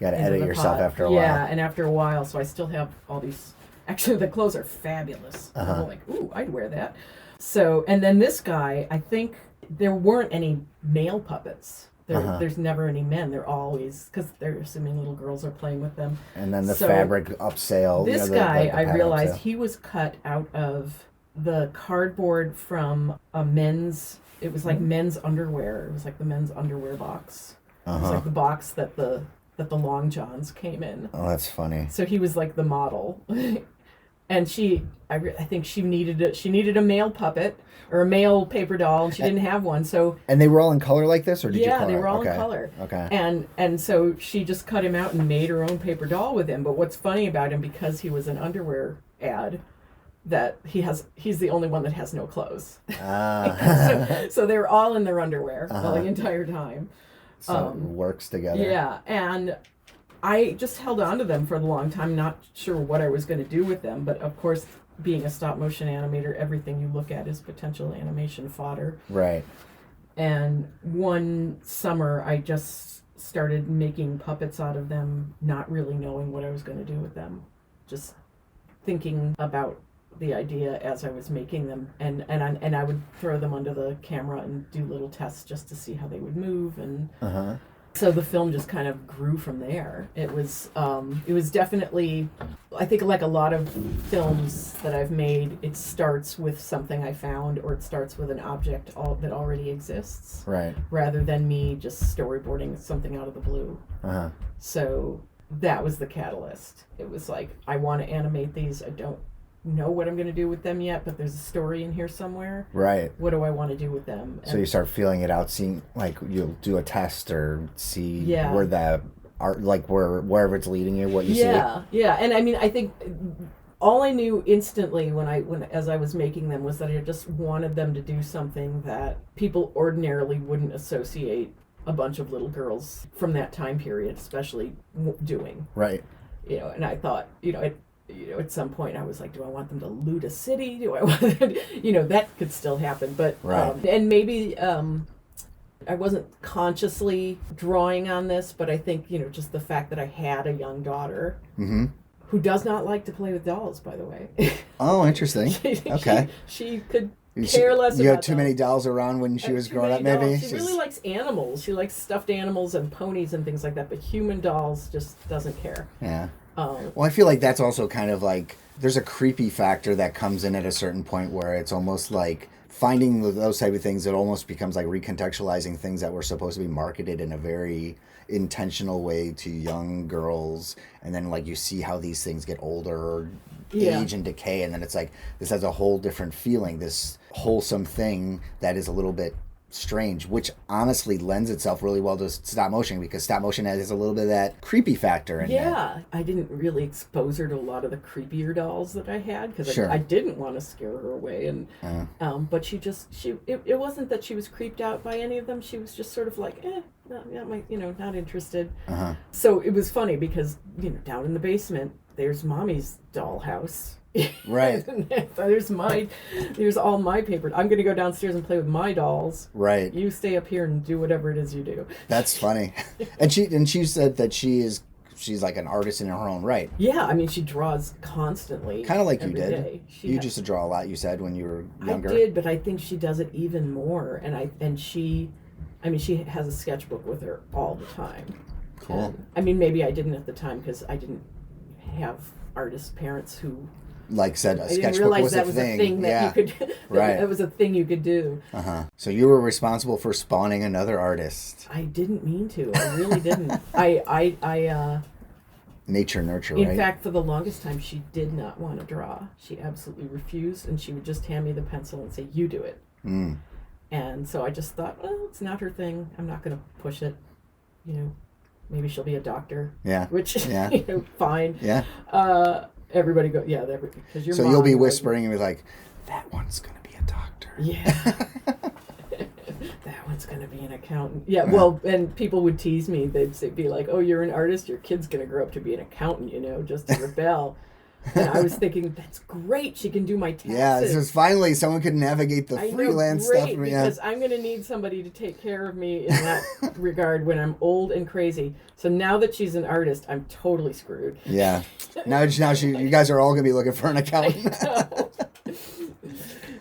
You got to edit yourself pot. after a while. Yeah, and after a while, so I still have all these. Actually, the clothes are fabulous. I'm like, ooh, I'd wear that. So, and then this guy, I think there weren't any male puppets. There's never any men. They're always, because they're assuming little girls are playing with them. And then the fabric upsale. This guy, I realized he was cut out of the cardboard from a men's, it was like men's underwear. It was like the men's underwear box. It was like the box that the long johns came in. Oh, that's funny. So he was like the model. And I think she needed a male puppet or a male paper doll, and she didn't have one. So and they were all in color like this, or did you color? Yeah, they were all in color. Okay. And so she just cut him out and made her own paper doll with him. But what's funny about him, because he was an underwear ad, that he's the only one that has no clothes. So they're all in their underwear the entire time. So it works together. Yeah, and I just held on to them for a long time, not sure what I was going to do with them. But of course, being a stop motion animator, everything you look at is potential animation fodder. Right. And one summer, I just started making puppets out of them, not really knowing what I was going to do with them. Just thinking about the idea as I was making them, and I would throw them under the camera and do little tests just to see how they would move, and so the film just kind of grew from there. It was definitely, I think, like a lot of films that I've made, it starts with something I found, or it starts with an object that already exists, right? Rather than me just storyboarding something out of the blue. So that was the catalyst. It was like, I want to animate these. I don't know what I'm going to do with them yet, but there's a story in here somewhere. Right. What do I want to do with them? So you start feeling it out, seeing, like, you'll do a test or see where that art, like wherever it's leading you, what you see. Yeah. And I mean, I think all I knew instantly as I was making them was that I just wanted them to do something that people ordinarily wouldn't associate a bunch of little girls from that time period, especially doing. Right. And I thought, at some point I was like, do I want them to loot a city? Do I want them, that could still happen. But, right. And maybe I wasn't consciously drawing on this, but I think, just the fact that I had a young daughter who does not like to play with dolls, by the way. Oh, interesting. Okay. She could care less about You had too many dolls around when she was growing up, maybe? She really likes animals. She likes stuffed animals and ponies and things like that, but human dolls just doesn't care. Yeah. Well, I feel like that's also kind of like, there's a creepy factor that comes in at a certain point where it's almost like finding those type of things, it almost becomes like recontextualizing things that were supposed to be marketed in a very intentional way to young girls. And then like you see how these things get older or age and decay. And then it's like, this has a whole different feeling, this wholesome thing that is a little bit strange, which honestly lends itself really well to stop motion, because stop motion has a little bit of that creepy factor in it. I didn't really expose her to a lot of the creepier dolls that I had, because Sure. I didn't want to scare her away, and but it wasn't that she was creeped out by any of them. She was just sort of like, not interested. So it was funny because, down in the basement there's Mommy's dollhouse. Right. There's all my papers. I'm going to go downstairs and play with my dolls. Right. You stay up here and do whatever it is you do. That's funny. And she said that she's like an artist in her own right. Yeah, I mean, she draws constantly. Kind of like you did. Day. You used to draw a lot, you said, when you were younger. I did, but I think she does it even more. And she has a sketchbook with her all the time. Cool. And, maybe I didn't at the time because I didn't have artist parents who... Like said, a I sketchbook didn't realize was that a was thing. a thing that you could. Right. That was a thing you could do. So you were responsible for spawning another artist. I didn't mean to. I really didn't. I Nature nurture. In right? fact, for the longest time, she did not want to draw. She absolutely refused, and she would just hand me the pencil and say, "You do it." And so I just thought, well, it's not her thing. I'm not going to push it. Maybe she'll be a doctor. Yeah. Which, fine. Yeah. Everybody go, because your So mom you'll be whispering and be like, that one's going to be a doctor. Yeah. That one's going to be an accountant. Yeah, well, and people would tease me. They'd be like, oh, you're an artist. Your kid's going to grow up to be an accountant, just to rebel. And I was thinking, that's great. She can do my taxes. Yeah, this is finally someone could navigate the freelance stuff. Because I'm going to need somebody to take care of me in that regard when I'm old and crazy. So now that she's an artist, I'm totally screwed. Yeah. Now you guys are all going to be looking for an accountant.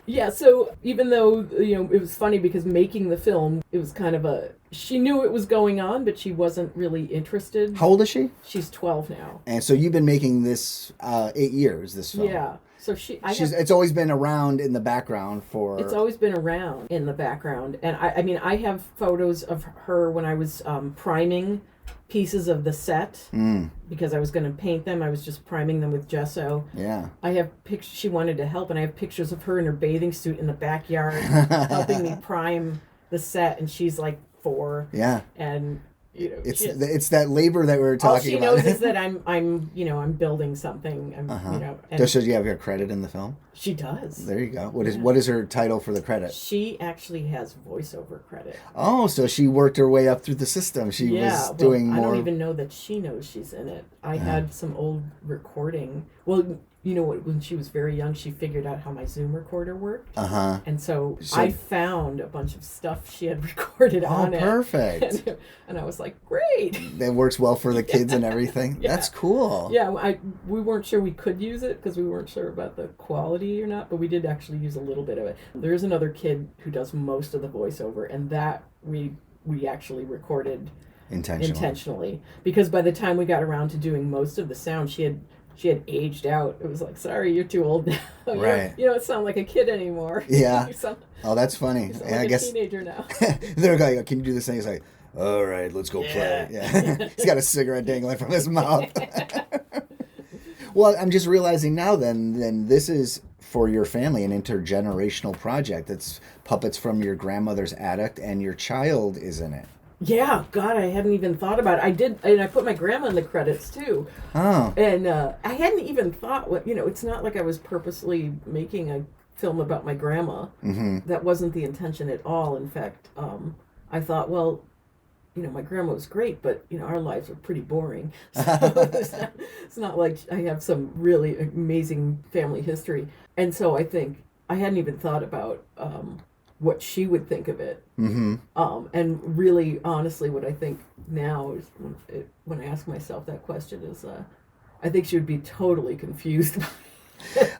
Yeah, so even though, it was funny because making the film, it was kind of she knew it was going on, but she wasn't really interested. How old is she? She's 12 now. And so you've been making this 8 years, this film. Yeah. So it's always been around in the background for... It's always been around in the background. And I have photos of her when I was priming pieces of the set because I was going to paint them. I was just priming them with gesso. Yeah. I have pictures. She wanted to help, and I have pictures of her in her bathing suit in the backyard helping me prime the set, and she's like 4. Yeah. And it's that labor that we were talking about. All she knows is that I'm building something. Does she have her credit in the film? She does. There you go. What is her title for the credit? She actually has voiceover credit. Oh, so she worked her way up through the system. She was doing more. I don't even know that she knows she's in it. I had some old recording. Well, when she was very young, she figured out how my Zoom recorder worked. And so I found a bunch of stuff she had recorded on it. Oh, perfect. And I was like, great. That works well for the kids and everything. Yeah. That's cool. Yeah, we weren't sure we could use it because we weren't sure about the quality or not, but we did actually use a little bit of it. There's another kid who does most of the voiceover, and that we actually recorded intentionally. Because by the time we got around to doing most of the sound, she had aged out. It was like, sorry, you're too old now. Right. You don't sound like a kid anymore. Yeah. Oh, that's funny. You sound like a teenager now. They're like, can you do this thing? He's like, all right, let's go play. Yeah. He's got a cigarette dangling from his mouth. Well, I'm just realizing now then this is, for your family, an intergenerational project. It's puppets from your grandmother's attic, and your child is in it. Yeah, God, I hadn't even thought about it. I did, and I put my grandma in the credits too. Oh. And I hadn't even thought, it's not like I was purposely making a film about my grandma. That wasn't the intention at all. In fact, I thought, well, my grandma was great, but, our lives were pretty boring. So it's not like I have some really amazing family history. And so I think I hadn't even thought about what she would think of it. And really, honestly, what I think now is when I ask myself that question is, I think she would be totally confused.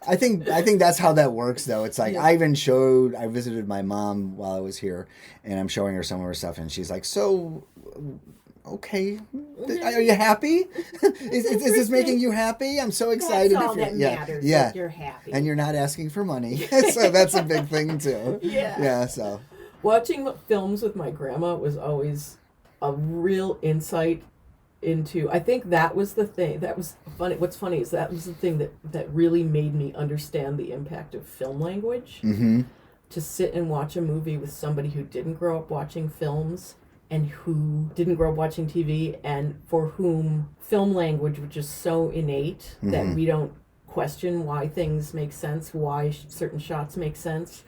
I think that's how that works, though. It's like, I visited my mom while I was here, and I'm showing her some of her stuff, and she's like, so, okay, are you happy? is this making you happy? I'm so excited. That's all that matters. Yeah. That you're happy. And you're not asking for money. So that's a big thing, too. Yeah, so. Watching films with my grandma was always a real insight into, I think that was the thing that was funny. What's funny is that was the thing that really made me understand the impact of film language. to sit and watch a movie with somebody who didn't grow up watching films and who didn't grow up watching TV, and for whom film language, which is so innate that we don't question why things make sense, why certain shots make sense,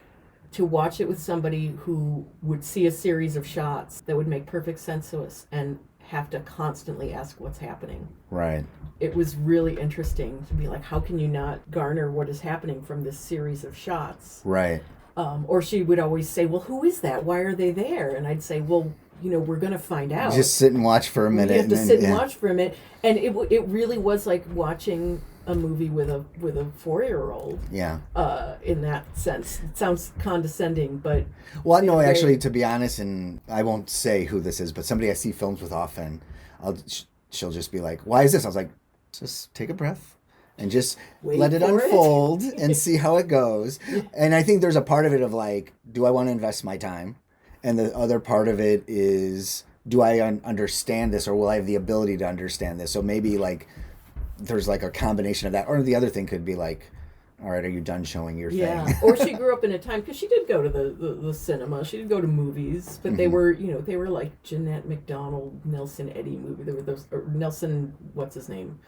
to watch it with somebody who would see a series of shots that would make perfect sense to us and have to constantly ask what's happening. Right. It was really interesting to be like, how can you not garner what is happening from this series of shots? Right. Or she would always say, well, who is that? Why are they there? And I'd say, well, we're going to find out. Just sit and watch for a minute. You have to sit and watch for a minute. And it really was like watching a movie with a 4-year-old. Yeah. In that sense. It sounds condescending, but... Well, no, actually, to be honest, and I won't say who this is, but somebody I see films with often, she'll just be like, why is this? I was like, just take a breath and just let it unfold and see how it goes. And I think there's a part of it of like, do I want to invest my time? And the other part of it is, do I understand this, or will I have the ability to understand this? So maybe like there's like a combination of that. Or the other thing could be like, all right, are you done showing your thing? Or she grew up in a time, because she did go to the cinema. She did go to movies, but they were, they were like Jeanette MacDonald, Nelson Eddy movie. There were those, or Nelson, what's his name?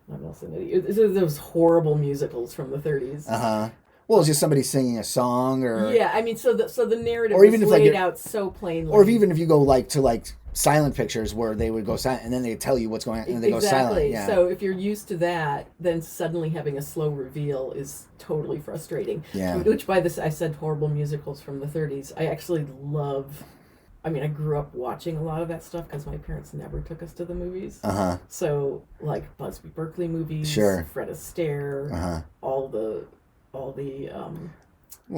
Not Nelson Eddy. Those horrible musicals from the 30s. Well, it's just somebody singing a song, or I mean, so the narrative or even is laid out so plainly. Or even if you go like to silent pictures where they would go silent and then they tell you what's going on and they go silent. Yeah. So if you're used to that, then suddenly having a slow reveal is totally frustrating. Yeah. Which by this, I said horrible musicals from the 30s. I actually love. I mean, I grew up watching a lot of that stuff because my parents never took us to the movies. So like Busby Berkeley movies, sure. Fred Astaire, all the well,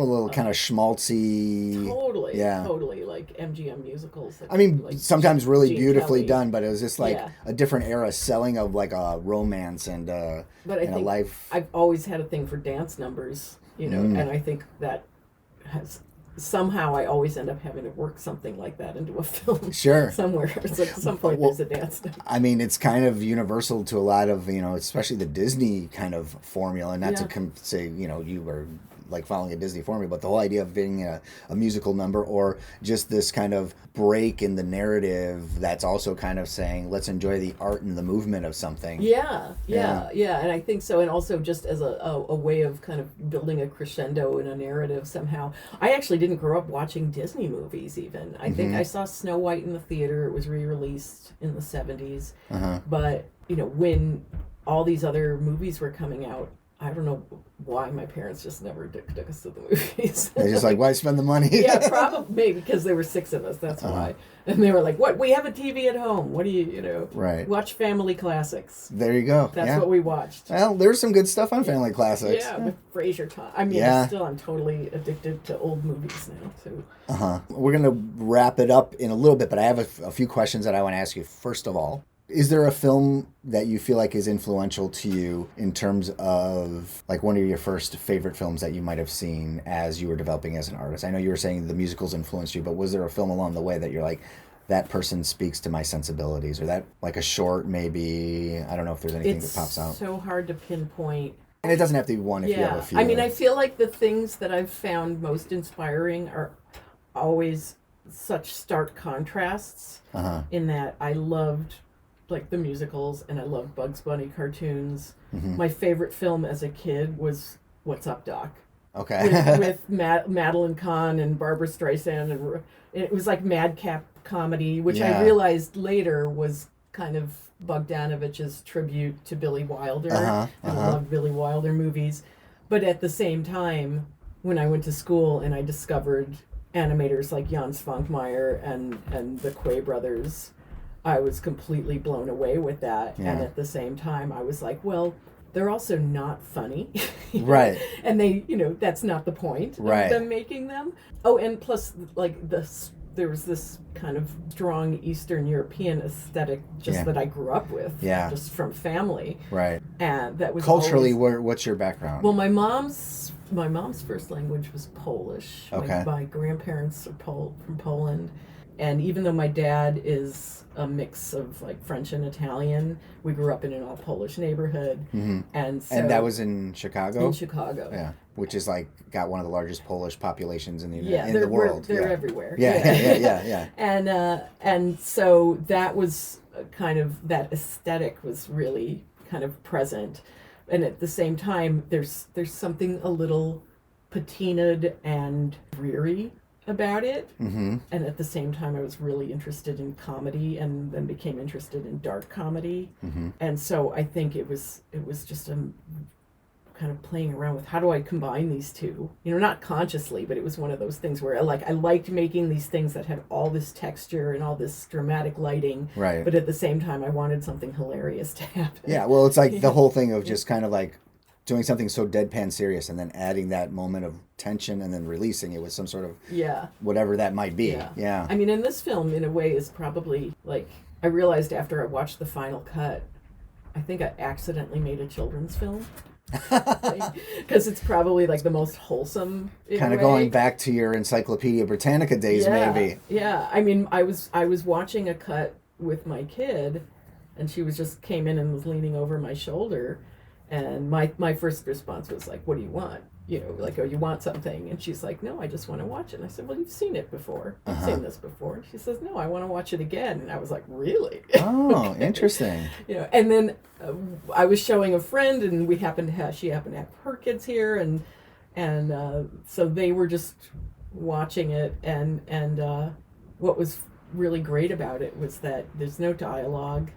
a little kind of schmaltzy. Totally, like MGM musicals. I mean, like sometimes really Gene beautifully Kelly. done, but it was just like a different era selling of like a romance and a life. I've always had a thing for dance numbers, and I think that has somehow I always end up having to work something like that into a film. Sure. Somewhere. It's like at some point there's a dance number. I mean, it's kind of universal to a lot of, especially the Disney kind of formula, and not to say, you were like following a Disney formula, but the whole idea of being a musical number, or just this kind of break in the narrative that's also kind of saying, let's enjoy the art and the movement of something. Yeah, and I think so, and also just as a way of kind of building a crescendo in a narrative somehow. I actually didn't grow up watching Disney movies even. I think I saw Snow White in the theater. It was re-released in the 70s. But, when all these other movies were coming out, I don't know why my parents just never took us to the movies. They're just like, why spend the money? Yeah, probably maybe because there were 6 of us. That's why. And they were like, "What? We have a TV at home. What do you Right. watch family classics?" There you go. That's what we watched. Well, there's some good stuff on family classics. Yeah, with Frasier time. I mean, I'm totally addicted to old movies now too. We're gonna wrap it up in a little bit, but I have a few questions that I want to ask you. First of all, is there a film that you feel like is influential to you in terms of like one of your first favorite films that you might have seen as you were developing as an artist? I know you were saying the musicals influenced you, but was there a film along the way that you're like, that person speaks to my sensibilities, or that like a short maybe? I don't know if there's anything that pops out. It's so hard to pinpoint. And it doesn't have to be one if you have a few. I mean, I feel like the things that I've found most inspiring are always such stark contrasts in that I loved like the musicals and I loved Bugs Bunny cartoons. My favorite film as a kid was What's Up, Doc? Okay. with Madeline Kahn and Barbara Streisand, and it was like madcap comedy, which I realized later was kind of Bogdanovich's tribute to Billy Wilder. And I loved Billy Wilder movies. But at the same time, when I went to school and I discovered animators like Jan Svankmajer and the Quay brothers, I was completely blown away with that. And at the same time, I was like, well, they're also not funny. Right. And they, that's not the point of them making them. Oh, and plus, like, there was this kind of strong Eastern European aesthetic that I grew up with. Just from family. Right. And that was culturally, what's your background? Well, my mom's first language was Polish. Okay. My grandparents are from Poland. And even though my dad is a mix of like French and Italian, we grew up in an all Polish neighborhood. And so, and that was in Chicago? In Chicago. Yeah. which is like got one of the largest Polish populations in the the world. They're everywhere. Yeah. And so that was kind of, that aesthetic was really kind of present, and at the same time, there's something a little patinaed and dreary about it. Mm-hmm. And at the same time, I was really interested in comedy, and then became interested in dark comedy. Mm-hmm. And so I think it was just a kind of playing around with, how do I combine these two? Not consciously, but it was one of those things where I liked making these things that had all this texture and all this dramatic lighting. Right. But at the same time, I wanted something hilarious to happen. Yeah, well, it's like the whole thing of just kind of like doing something so deadpan serious and then adding that moment of tension and then releasing it with some sort of whatever that might be. Yeah. I mean, in this film, in a way, is probably like, I realized after I watched the final cut, I think I accidentally made a children's film. Because it's probably like the most wholesome kind of going back to your Encyclopedia Britannica days. Maybe I mean, I was watching a cut with my kid, and she came in and was leaning over my shoulder, and my first response was like, what do you want? Oh, you want something? And she's like, no, I just want to watch it. And I said, well, you've seen it before. You've seen this before. And she says, no, I want to watch it again. And I was like, really? Oh, interesting. And then I was showing a friend, and she happened to have her kids here, and so they were just watching it, and what was really great about it was that there's no dialogue.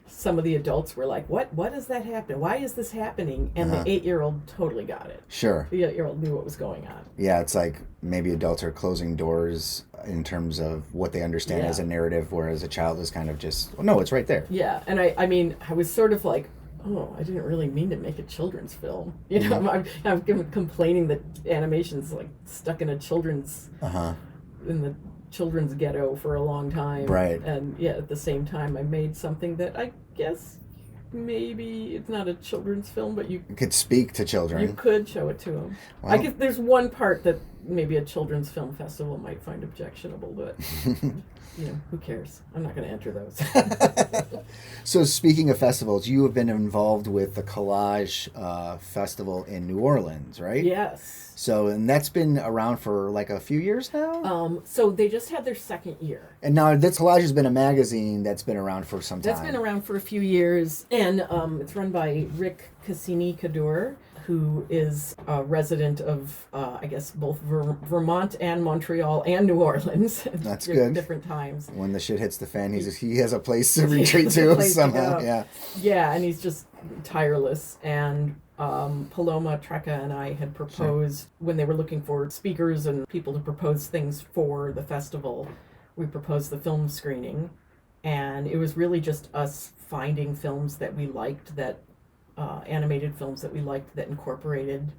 Some of the adults were like, what is that happening? Why is this happening? And the 8-year-old totally got it. Sure. The 8-year-old knew what was going on. Yeah, it's like maybe adults are closing doors in terms of what they understand as a narrative, whereas a child is kind of just, no, it's right there. Yeah, and I mean, I was sort of like, oh, I didn't really mean to make a children's film. I'm complaining that animation's like stuck in a children's, in the children's ghetto for a long time. Right. And at the same time, I made something that I guess maybe it's not a children's film, but you could speak to children. You could show it to them. Well, I guess there's one part that maybe a children's film festival might find objectionable, but who cares? I'm not going to enter those. So speaking of festivals, you have been involved with the Kolaj Festival in New Orleans, right? Yes. So, and that's been around for like a few years now? So they just had their second year. And now this Kolaj has been a magazine that's been around for some time. That's been around for a few years, and it's run by Rick Cassini-Cador, who is a resident of, I guess, both Vermont and Montreal and New Orleans. That's good. Different times. When the shit hits the fan, he has a place to retreat to somehow. Yeah, and he's just tireless. And Paloma Treca and I had proposed, when they were looking for speakers and people to propose things for the festival, we proposed the film screening. And it was really just us finding films that we liked, that animated films that we liked that incorporated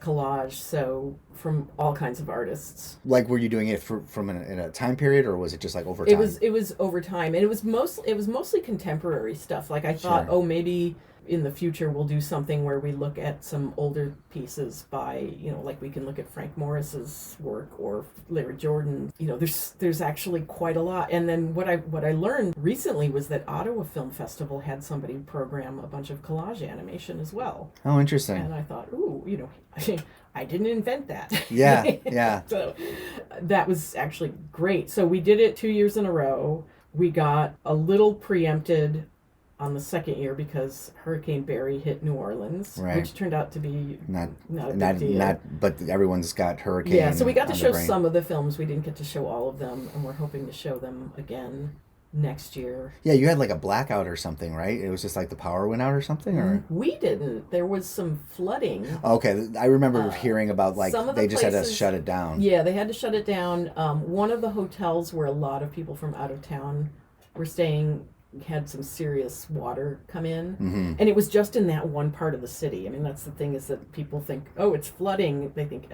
collage, so from all kinds of artists. Like, were you doing it in a time period, or was it just like over time? It was over time, and it was mostly contemporary stuff. Like I thought, maybe in the future we'll do something where we look at some older pieces by, like we can look at Frank Morris's work or Larry Jordan. There's actually quite a lot. And then what I learned recently was that Ottawa Film Festival had somebody program a bunch of collage animation as well. Oh, interesting. And I thought, I didn't invent that. Yeah. So that was actually great. So we did it 2 years in a row. We got a little preempted on the second year because Hurricane Barry hit New Orleans, which turned out to be not a big deal. But everyone's got hurricane. Yeah, so we got to show some of the films. We didn't get to show all of them, and we're hoping to show them again next year. Yeah, you had like a blackout or something, right? It was just like the power went out or something, or we didn't. There was some flooding. Okay, I remember hearing about like they just had to shut it down. Yeah, they had to shut it down. One of the hotels where a lot of people from out of town were staying had some serious water come in, and it was just in that one part of the city. I mean, that's the thing, is that people think, oh, it's flooding. They think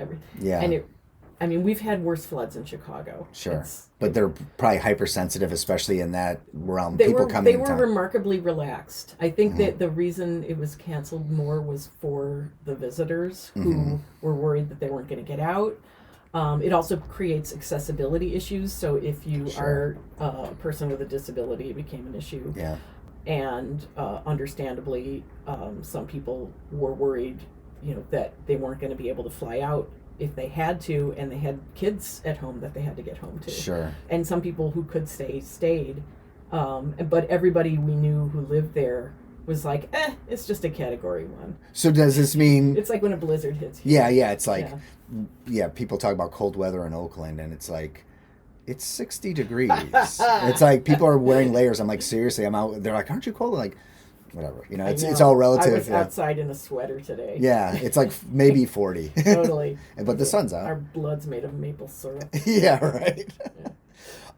and we've had worse floods in Chicago. Sure, but they're probably hypersensitive, especially in that realm. They were remarkably relaxed. I think that the reason it was canceled more was for the visitors who were worried that they weren't going to get out. It also creates accessibility issues. So if you are a person with a disability, it became an issue. Yeah. And understandably, some people were worried, that they weren't going to be able to fly out if they had to, and they had kids at home that they had to get home to. Sure. And some people who could stay stayed. But everybody we knew who lived there was like, it's just a category 1. So does this mean... It's like when a blizzard hits you. Yeah, it's like, people talk about cold weather in Oakland, and it's like, it's 60 degrees. It's like, people are wearing layers. I'm like, seriously, I'm out. They're like, aren't you cold? I'm like, whatever. It's all relative. I was outside in a sweater today. Yeah, it's like maybe 40. Totally. But the sun's out. Our blood's made of maple syrup. Yeah, right. Yeah.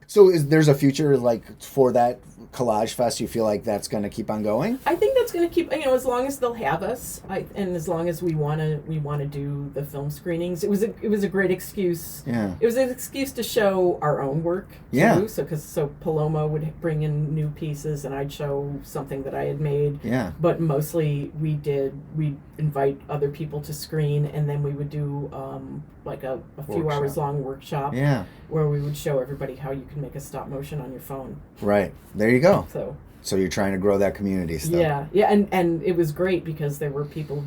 So there's a future like for that Kolaj Fest? You feel like that's going to keep on going? I think that's going to keep, as long as they'll have us, and as long as we want to do the film screenings. It was a great excuse. Yeah. It was an excuse to show our own work too. Yeah. So Paloma would bring in new pieces, and I'd show something that I had made. Yeah. But mostly we'd invite other people to screen, and then we would do like a few hours long workshop. Yeah. Where we would show everybody how you can make a stop motion on your phone. Right. There you go. So you're trying to grow that community still. Yeah, and it was great because there were people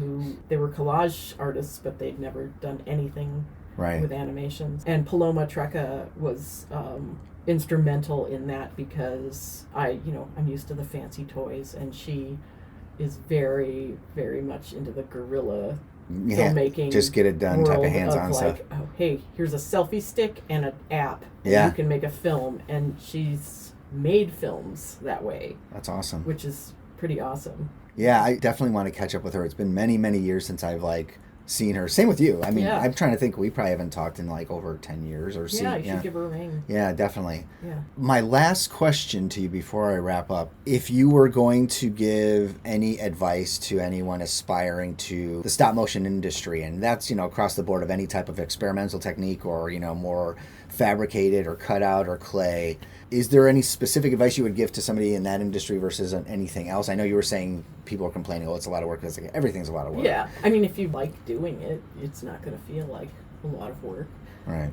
they were collage artists, but they'd never done anything with animations. And Paloma Treca was instrumental in that because I'm used to the fancy toys, and she is very, very much into the guerrilla filmmaking. Just get it done type of hands-on stuff. Like, oh, hey, here's a selfie stick and an app. And you can make a film, and she's made films that way. That's awesome. Which is pretty awesome. Yeah, I definitely want to catch up with her. It's been many, many years since I've seen her. Same with you. I mean, I'm trying to think. We probably haven't talked in over 10 years or seen. Yeah, you should give her a ring. Yeah, definitely. Yeah. My last question to you before I wrap up: if you were going to give any advice to anyone aspiring to the stop motion industry, and that's across the board of any type of experimental technique or more fabricated or cut out or clay, is there any specific advice you would give to somebody in that industry versus anything else? I know you were saying people are complaining, it's a lot of work. It's like everything's a lot of work. Yeah. I mean, if you like doing it, it's not going to feel like a lot of work. Right.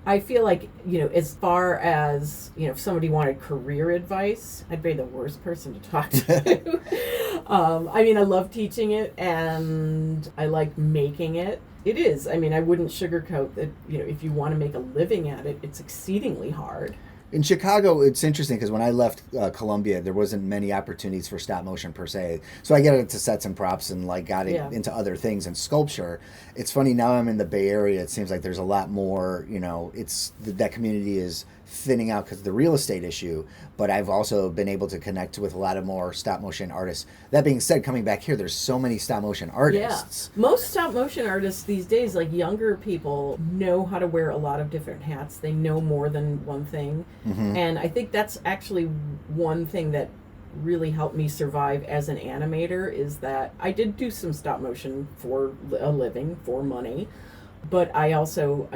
I feel like, as far as, if somebody wanted career advice, I'd be the worst person to talk to. I mean, I love teaching it, and I like making it. It is. I mean, I wouldn't sugarcoat that, if you want to make a living at it, it's exceedingly hard. In Chicago, it's interesting because when I left Columbia, there wasn't many opportunities for stop motion per se. So I got into sets and props and got into other things and sculpture. It's funny, now I'm in the Bay Area, it seems like there's a lot more, it's that community is thinning out because of the real estate issue, but I've also been able to connect with a lot of more stop motion artists. That being said, coming back here, there's so many stop motion artists. Yeah. Most stop motion artists these days, younger people, know how to wear a lot of different hats. They know more than one thing. Mm-hmm. And I think that's actually one thing that really helped me survive as an animator, is that I did do some stop motion for a living, for money. But I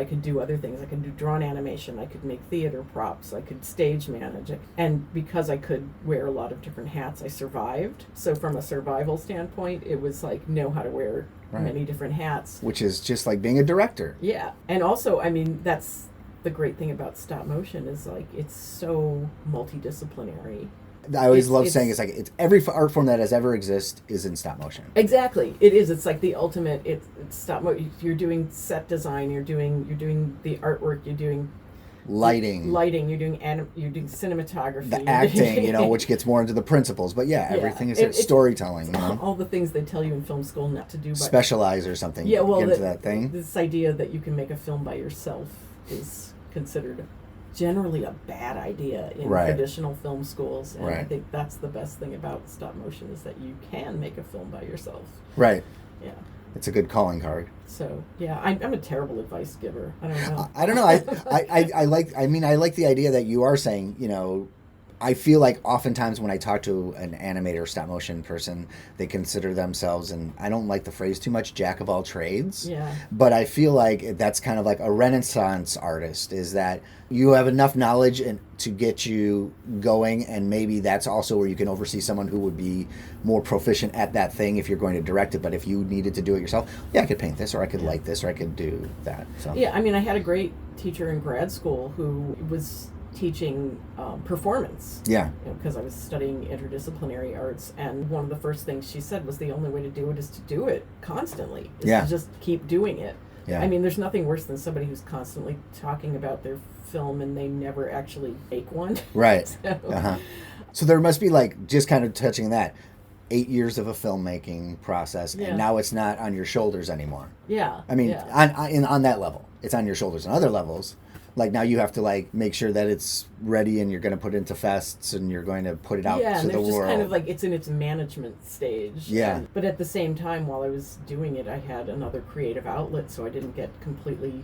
could do other things. I could do drawn animation. I could make theater props. I could stage manage. And because I could wear a lot of different hats, I survived. So from a survival standpoint, it was know how to wear many different hats. Which is just like being a director. Yeah. And also, I mean, that's the great thing about stop motion is it's so multidisciplinary. I always love saying it's every art form that has ever existed is in stop motion. Exactly, it is. It's the ultimate. It's stop motion. You're doing set design. You're doing the artwork. You're doing lighting. You're doing cinematography. The acting, which gets more into the principles. But everything is storytelling. All the things they tell you in film school not to do. But specialize or something. Yeah, well, get into that thing. This idea that you can make a film by yourself is considered generally a bad idea in traditional film schools, and I think that's the best thing about stop motion is that you can make a film by yourself. Right. Yeah. It's a good calling card. So I'm a terrible advice giver. I don't know. I don't know. I like the idea that you are saying, I feel like oftentimes when I talk to an animator or stop motion person, they consider themselves, and I don't like the phrase too much, jack of all trades. Yeah. But I feel like that's kind of like a Renaissance artist, is that you have enough knowledge to get you going, and maybe that's also where you can oversee someone who would be more proficient at that thing if you're going to direct it. But if you needed to do it yourself, I could paint this, or I could light this, or I could do that. So yeah, I mean, I had a great teacher in grad school who was teaching performance. Yeah. Because I was studying interdisciplinary arts, and one of the first things she said was the only way to do it is to do it constantly, is to just keep doing it. Yeah. I mean, there's nothing worse than somebody who's constantly talking about their film and they never actually make one. Right. So, So there must be, like, just kind of touching that, 8 years of a filmmaking process, and now it's not on your shoulders anymore. Yeah. I mean, on that level, it's on your shoulders. On other levels, like, now you have to, like, make sure that it's ready, and you're going to put it into fests, and you're going to put it out to the world. Yeah, and there's just kind of like, it's in its management stage. Yeah. But at the same time, while I was doing it, I had another creative outlet, so I didn't get completely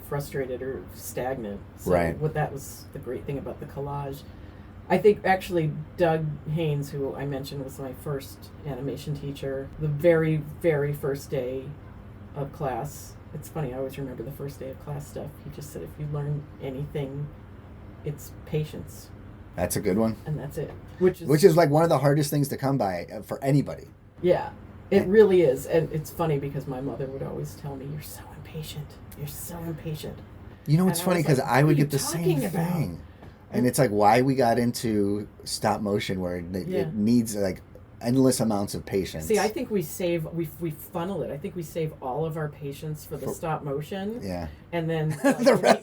frustrated or stagnant. So that was the great thing about the collage. I think actually Doug Haynes, who I mentioned was my first animation teacher, the very, very first day of class, it's funny, I always remember the first day of class stuff. He just said, if you learn anything, it's patience. That's a good one. And that's it. Which is like one of the hardest things to come by for anybody. Yeah, it really is. And it's funny because my mother would always tell me, you're so impatient. You're so impatient. You know, it's funny because I would get the same thing. And it's like why we got into stop motion, where it needs like endless amounts of patience. See, I think we funnel it. I think we save all of our patience for the stop motion. Yeah. And then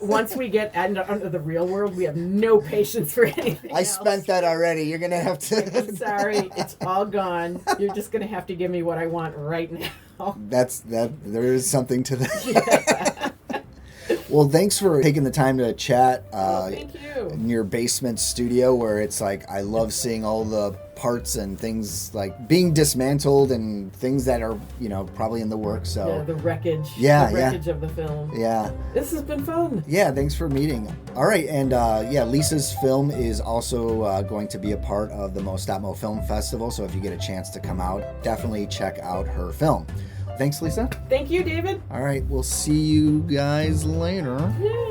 once we get under the real world, we have no patience for anything else. Spent that already. You're going to have to... I'm sorry. It's all gone. You're just going to have to give me what I want right now. There is something to that. Yeah. Well, thanks for taking the time to chat. Thank you. In your basement studio, where it's like, I love seeing all the parts and things like being dismantled and things that are, probably in the works. So yeah, the wreckage. Yeah, the wreckage of the film. Yeah. This has been fun. Yeah, thanks for meeting. All right, and Lisa's film is also going to be a part of the Mo Film Festival. So if you get a chance to come out, definitely check out her film. Thanks, Lisa. Thank you, David. All right, we'll see you guys later. Yay.